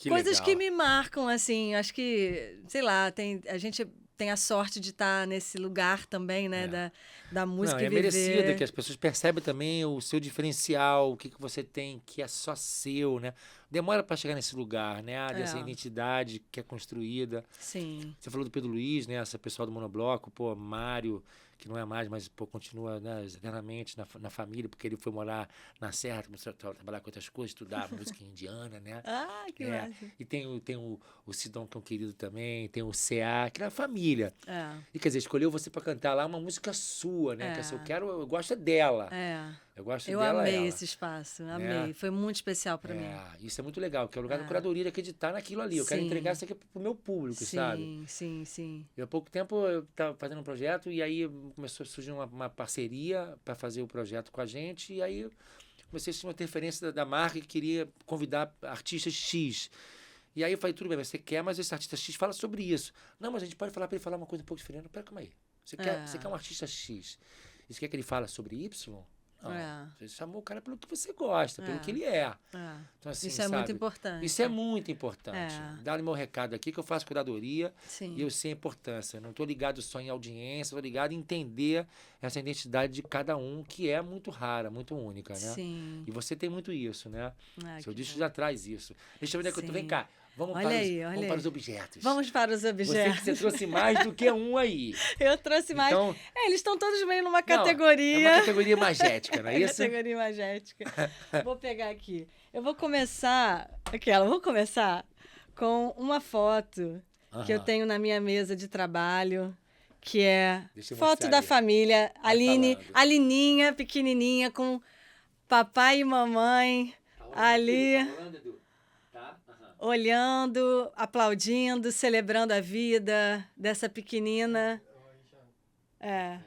Coisas que me marcam, assim. Acho que, sei lá, a gente tem a sorte de estar nesse lugar também, né? Da música e viver. Merecida, que as pessoas percebem também o seu diferencial, o que você tem que é só seu, né? Demora para chegar nesse lugar, né? Dessa identidade que é construída. Sim. Você falou do Pedro Luiz, né? Essa pessoal do Monobloco, pô, Mário, que não é mais, mas pô, continua, né, eternamente na família, porque ele foi morar na Serra, começou a trabalhar com outras coisas, estudar música indiana, né? Ah, que massa. E tem o Sidão, que é um querido também, tem o CA, que é a família. E quer dizer, escolheu você para cantar lá uma música sua, né? Que assim, eu gosto dela. Eu gosto dela. Eu amei esse espaço, amei. Foi muito especial para mim. Isso é muito legal, que é o lugar da curadoria de acreditar naquilo ali. Eu quero entregar isso aqui pro meu público, sabe? Sim. E há pouco tempo eu estava fazendo um projeto e aí começou a surgir uma parceria para fazer o projeto com a gente. E aí comecei a sentir uma interferência da marca que queria convidar artistas X. E aí eu falei, tudo bem, você quer, mas esse artista X fala sobre isso. Não, mas a gente pode falar para ele falar uma coisa um pouco diferente. Pera, calma aí. Você quer um artista X? Você quer que ele fale sobre Y? Não, você chamou o cara pelo que você gosta, pelo que ele é. Então, assim, isso é muito importante. Isso é muito importante. Dá-lhe meu recado aqui, que eu faço curadoria e eu sei a importância. Eu não estou ligado só em audiência, estou ligado em entender essa identidade de cada um, que é muito rara, muito única, né? Sim. E você tem muito isso, né? Seu disco já traz isso. Deixa eu ver onde é que eu tô. Vem cá. Vamos para os objetos. Vamos para os objetos. Você trouxe mais do que um aí. Eu trouxe mais. Então, eles estão todos meio numa categoria. É uma categoria magética, não é isso? Categoria magética. Vou pegar aqui. Eu vou começar com uma foto que eu tenho na minha mesa de trabalho, que é foto da família. Alininha, pequenininha, com papai e mamãe ali. olhando, aplaudindo, celebrando a vida dessa pequenina. É.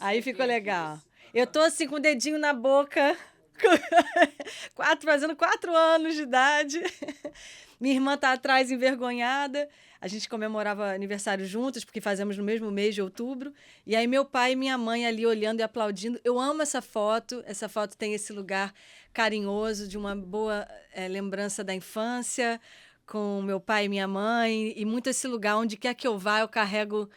Aí ficou legal. Eu tô assim com o dedinho na boca, fazendo 4 anos de idade. Minha irmã tá atrás envergonhada. A gente comemorava aniversário juntas, porque fazemos no mesmo mês de outubro. E aí meu pai e minha mãe ali olhando e aplaudindo. Eu amo essa foto. Essa foto tem esse lugar carinhoso de uma boa lembrança da infância, com meu pai e minha mãe. E muito esse lugar, onde quer que eu vá, eu carrego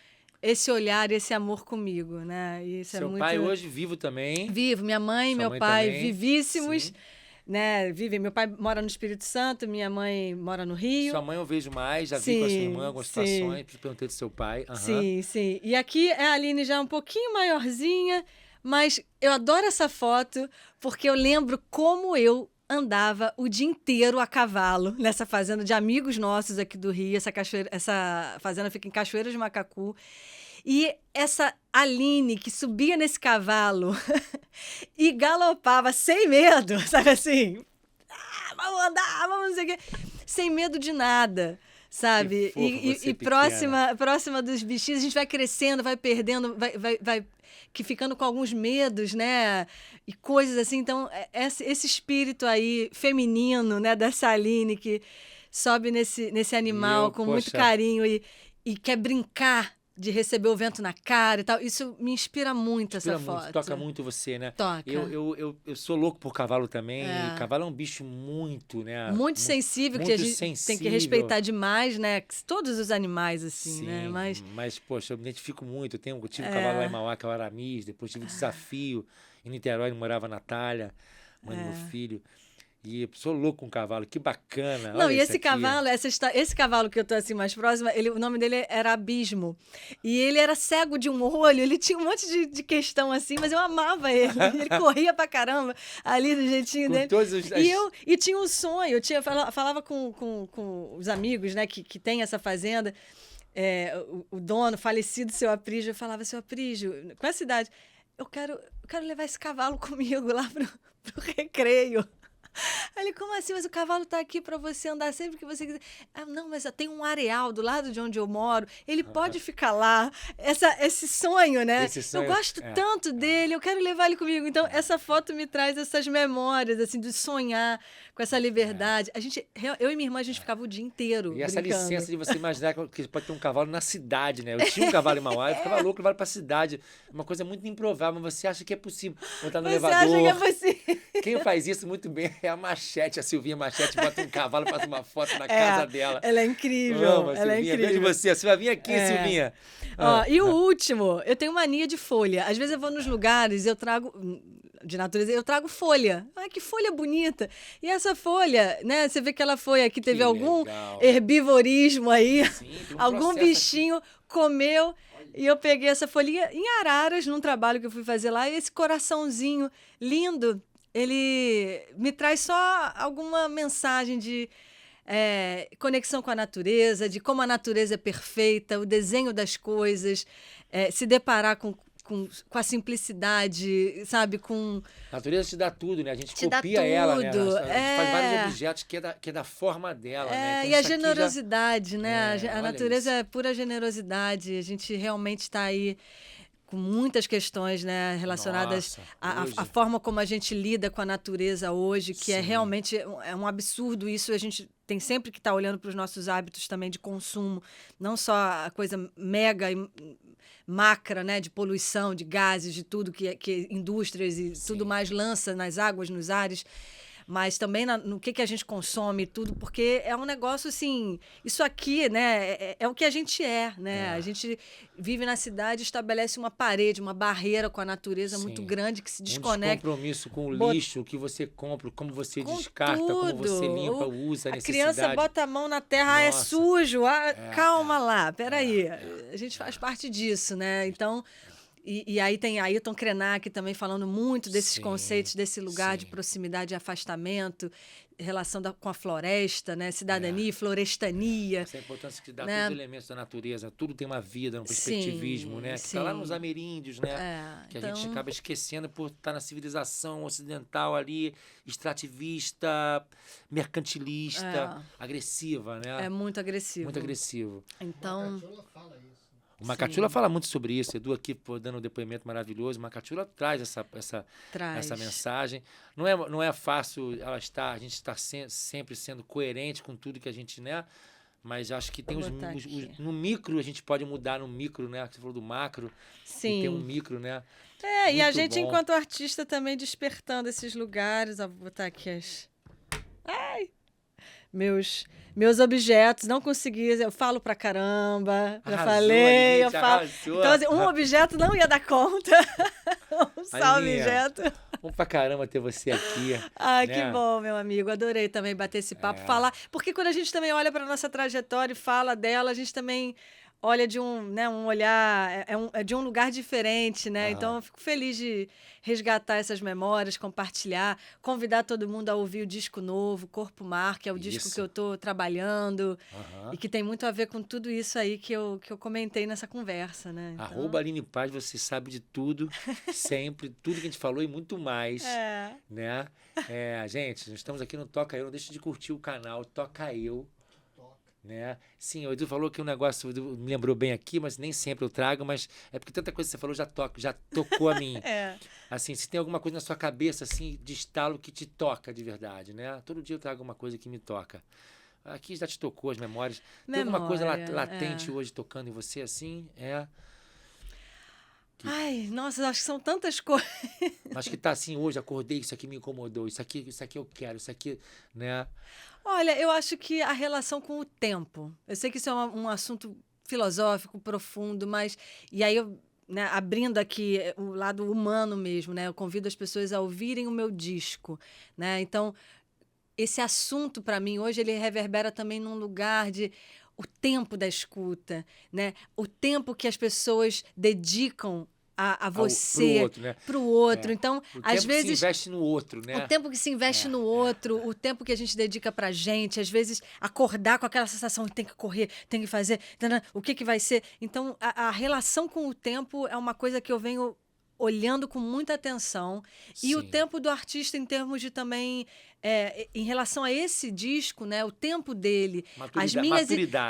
esse olhar, esse amor comigo, né? E isso Seu é muito... pai hoje vivo também? Vivo. Minha mãe e Sua meu mãe pai também? vivíssimos. Sim. Né, vivem. Meu pai mora no Espírito Santo, minha mãe mora no Rio. Sua mãe eu vejo mais, já vi com a sua irmã algumas situações, perguntei do seu pai. Sim, sim. E aqui é a Aline já um pouquinho maiorzinha, mas eu adoro essa foto porque eu lembro como eu andava o dia inteiro a cavalo nessa fazenda de amigos nossos aqui do Rio. Essa fazenda fica em Cachoeira de Macacu. E essa Aline que subia nesse cavalo e galopava sem medo, sabe assim? Vamos andar, vamos não sei o quê. Sem medo de nada, sabe? E próxima dos bichinhos, a gente vai crescendo, vai perdendo, vai ficando com alguns medos, né? E coisas assim. Então, esse espírito aí feminino, né, dessa Aline que sobe nesse animal com muito carinho e quer brincar de receber o vento na cara e tal. Isso me inspira muito, essa foto. Toca muito você, né? Toca. Eu sou louco por cavalo também. E cavalo é um bicho muito, né? Muito sensível, que a gente tem que respeitar demais, né? Todos os animais, assim, sim, né? Mas, poxa, eu me identifico muito. Eu tive um cavalo lá em Mauá, que é o Aramis. Depois tive um desafio. Em Niterói, morava a Natália, mãe do meu filho. E sou louco com cavalo, que bacana. Não, olha e esse aqui. cavalo, esse cavalo que eu tô assim mais próxima, o nome dele era Abismo. E ele era cego de um olho, ele tinha um monte de questão assim, mas eu amava ele. Ele corria pra caramba ali do jeitinho dele. E tinha um sonho, falava com os amigos, né, que tem essa fazenda. O dono, falecido, seu Aprígio, eu falava, seu Aprígio, com essa idade, eu quero levar esse cavalo comigo lá pro recreio. Ele, como assim? Mas o cavalo tá aqui para você andar sempre que você quiser. Ah, não, mas tem um areal do lado de onde eu moro. Ele pode ficar lá. Esse sonho, né? Esse sonho, eu gosto tanto dele, eu quero levar ele comigo. Então, essa foto me traz essas memórias, assim, de sonhar com essa liberdade. Eu e minha irmã, a gente ficava o dia inteiro E essa brincando. licença de você imaginar que pode ter um cavalo na cidade, né? Eu tinha um cavalo em Mauá, eu ficava louco levar ele pra cidade. Uma coisa muito improvável, mas você acha que é possível. Botar no elevador. Você acha que é possível? Quem faz isso muito bem é a Machete, a Silvinha Machete, bota um cavalo e faz uma foto na casa dela. Ela é incrível. Ela é incrível. Vejo você, você vai vir aqui, Silvinha. E o último, eu tenho mania de folha. Às vezes eu vou nos lugares e eu trago, de natureza, eu trago folha. Ai, que folha bonita. E essa folha, né, você vê que ela foi aqui, teve algum herbivorismo aí, algum bichinho comeu. E eu peguei essa folhinha em Araras, num trabalho que eu fui fazer lá, e esse coraçãozinho lindo, ele me traz só alguma mensagem de conexão com a natureza, de como a natureza é perfeita, o desenho das coisas, se deparar com a simplicidade, sabe? A natureza te dá tudo, né? A gente copia ela, né? A gente faz vários objetos que é da forma dela, né? Então, e a generosidade, né? A natureza é pura generosidade. A gente realmente está aí com muitas questões, né, relacionadas à forma como a gente lida com a natureza hoje, que é realmente um absurdo isso. A gente tem sempre que estar olhando para os nossos hábitos também de consumo, não só a coisa mega e macra, né, de poluição, de gases, de tudo que indústrias e tudo mais lança nas águas, nos ares, mas também no que a gente consome tudo, porque é um negócio assim, isso aqui, né, é o que a gente né? A gente vive na cidade, estabelece uma parede, uma barreira com a natureza muito grande que se desconecta. Um compromisso com o lixo, o que você compra, como você descarta, como você limpa, usa, a necessidade. A criança bota a mão na terra, é sujo, calma lá, peraí, a gente faz parte disso, né? Então, E aí tem Ailton Krenak também falando muito desses Sim, conceitos, desse lugar de sim. proximidade e afastamento, relação com a floresta, né? Cidadania, florestania. Essa importância que dá né? todos os elementos da natureza, tudo tem uma vida, um perspectivismo, Sim, né? Que está lá nos sim. ameríndios, né? Que a gente Então, acaba esquecendo por estar na civilização ocidental ali, extrativista, mercantilista, agressiva, né? é muito agressivo. Muito agressivo. Então, Macachula fala isso. O Macachula fala muito sobre isso. Edu aqui pô, dando um depoimento maravilhoso. O Macachula traz traz. essa mensagem. Não é fácil a gente estar sempre sendo coerente com tudo que a gente, né? Mas acho que tem no micro, a gente pode mudar no micro, né? Você falou do macro. Sim. E tem um micro, né? E a Muito gente, bom. enquanto artista, também despertando esses lugares. Ó, vou botar aqui as... Ai! Meus objetos, não consegui, eu falo pra caramba, já Arrasou, falei, Aline, eu você falo. arrasou. Então, assim, um objeto não ia dar conta. Um só Aline, objeto. Bom pra caramba ter você aqui. Ai, né? que bom, meu amigo. Adorei também bater esse papo, falar. Porque quando a gente também olha para nossa trajetória e fala dela, a gente também olha de um olhar, é de um lugar diferente, né? Então, eu fico feliz de resgatar essas memórias, compartilhar, convidar todo mundo a ouvir o disco novo, Corpo Mar, que é o disco Isso. que eu tô trabalhando Aham. e que tem muito a ver com tudo isso aí que eu comentei nessa conversa, né? Então, Arroba Aline Paz, você sabe de tudo, sempre, tudo que a gente falou e muito mais, né? Gente, nós estamos aqui no Toca Eu, não deixe de curtir o canal Toca Eu, né? Sim, o Edu falou que um negócio me lembrou bem aqui, mas nem sempre eu trago, mas é porque tanta coisa que você falou já tocou a mim. Assim, se tem alguma coisa na sua cabeça, assim, de estalo que te toca de verdade, né? Todo dia eu trago uma coisa que me toca. Aqui já te tocou as memórias. Tem alguma coisa latente hoje tocando em você, assim? Ai, nossa, acho que são tantas coisas. Mas que tá assim hoje, acordei, isso aqui me incomodou, isso aqui eu quero, isso aqui, né? Olha, eu acho que a relação com o tempo. Eu sei que isso é um assunto filosófico, profundo, mas. E aí eu. Né, abrindo aqui o lado humano mesmo, né? Eu convido as pessoas a ouvirem o meu disco, né? Então, esse assunto para mim hoje ele reverbera também num lugar de o tempo da escuta, né? O tempo que as pessoas dedicam a você, pro outro, né? pro outro. Então, O às tempo vezes que se investe no outro, né? o tempo que se investe no outro, o tempo que a gente dedica pra gente, às vezes acordar com aquela sensação de tem que correr, tem que fazer, o que vai ser. Então, a relação com o tempo é uma coisa que eu venho olhando com muita atenção. E o Sim. tempo do artista em termos de também, em relação a esse disco, né, o tempo dele, Maturidade,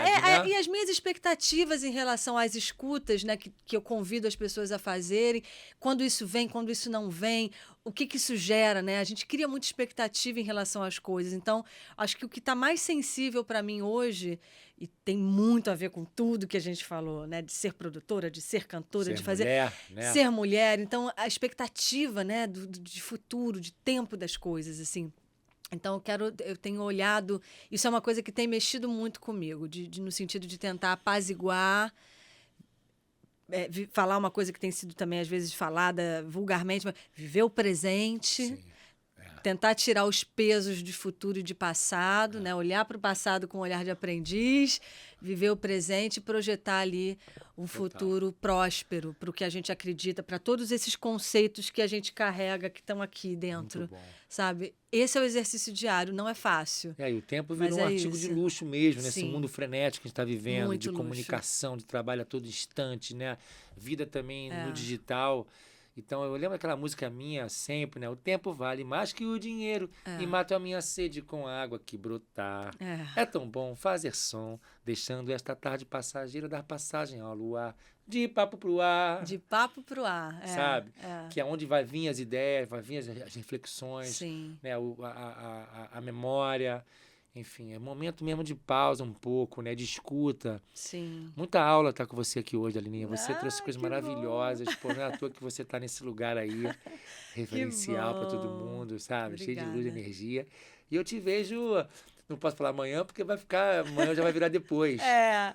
né? e as minhas expectativas em relação às escutas, né, que eu convido as pessoas a fazerem, quando isso vem, quando isso não vem, o que isso gera, né? A gente cria muita expectativa em relação às coisas. Então, acho que o que está mais sensível para mim hoje, e tem muito a ver com tudo que a gente falou, né? De ser produtora, de ser cantora, Ser de fazer... mulher, né? Ser mulher. Então, a expectativa, né? De futuro, de tempo das coisas, assim. Então, eu tenho olhado... Isso é uma coisa que tem mexido muito comigo, no sentido de tentar apaziguar... falar uma coisa que tem sido também, às vezes, falada vulgarmente, mas viver o presente... Sim. Tentar tirar os pesos de futuro e de passado, né? Olhar para o passado com um olhar de aprendiz, viver o presente e projetar ali um futuro próspero para o que a gente acredita, para todos esses conceitos que a gente carrega, que estão aqui dentro, Muito bom. sabe? Esse é o exercício diário, não é fácil. E o tempo Mas virou um é artigo de isso. luxo mesmo, nesse Sim. mundo frenético que a gente está vivendo, Muito de luxo. comunicação, de trabalho a todo instante, né? Vida também no digital. Então, eu lembro aquela música minha sempre, né? O tempo vale mais que o dinheiro e mato a minha sede com a água que brotar. É tão bom fazer som, deixando esta tarde passageira dar passagem ao luar, de papo pro ar. De papo pro ar. Sabe? Que é onde vai vir as ideias, vai vir as reflexões, Sim. né? A memória. Enfim, é momento mesmo de pausa um pouco, né? De escuta. Sim. Muita aula tá com você aqui hoje, Alininha. Você Ah, trouxe coisas que maravilhosas. Pô, não é à toa que você tá nesse lugar aí, referencial para todo bom. mundo, sabe? Cheio de luz e Obrigada. energia. E eu te vejo, não posso falar amanhã, porque amanhã já vai virar depois.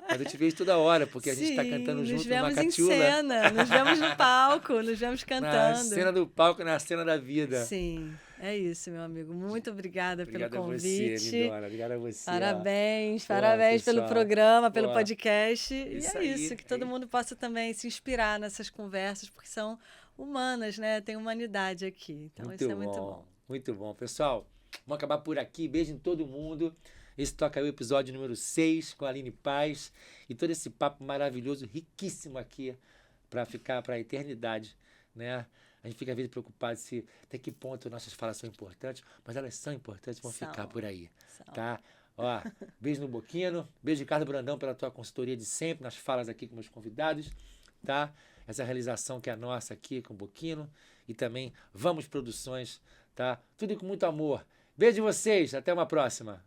Mas eu te vejo toda hora, porque a gente tá cantando junto nos no vemos em Macachula. cena, nos vemos no palco, nos vemos Na cantando. cena do palco, na cena da vida. Sim. É isso, meu amigo. Muito obrigada Obrigado pelo a convite. você, lindona. Obrigado a você. Parabéns, Pô, parabéns pelo pessoal. programa, pelo Pô, podcast. isso E é aí, isso, que todo aí. mundo possa também se inspirar nessas conversas, porque são humanas, né? Tem humanidade aqui. Então, isso é muito bom. Muito bom. Pessoal, vamos acabar por aqui. Beijo em todo mundo. Esse Toca Eu, episódio número 6, com a Aline Paz. E todo esse papo maravilhoso, riquíssimo aqui, para ficar para a eternidade, né? A gente fica às vezes preocupado se até que ponto nossas falas são importantes, mas elas são importantes, vão ficar por aí, tá? Ó, beijo no Boquino, beijo Ricardo Brandão pela tua consultoria de sempre, nas falas aqui com meus convidados, tá? Essa realização que é nossa aqui com o Boquino e também Vamos Produções, tá? Tudo com muito amor. Beijo de vocês, até uma próxima.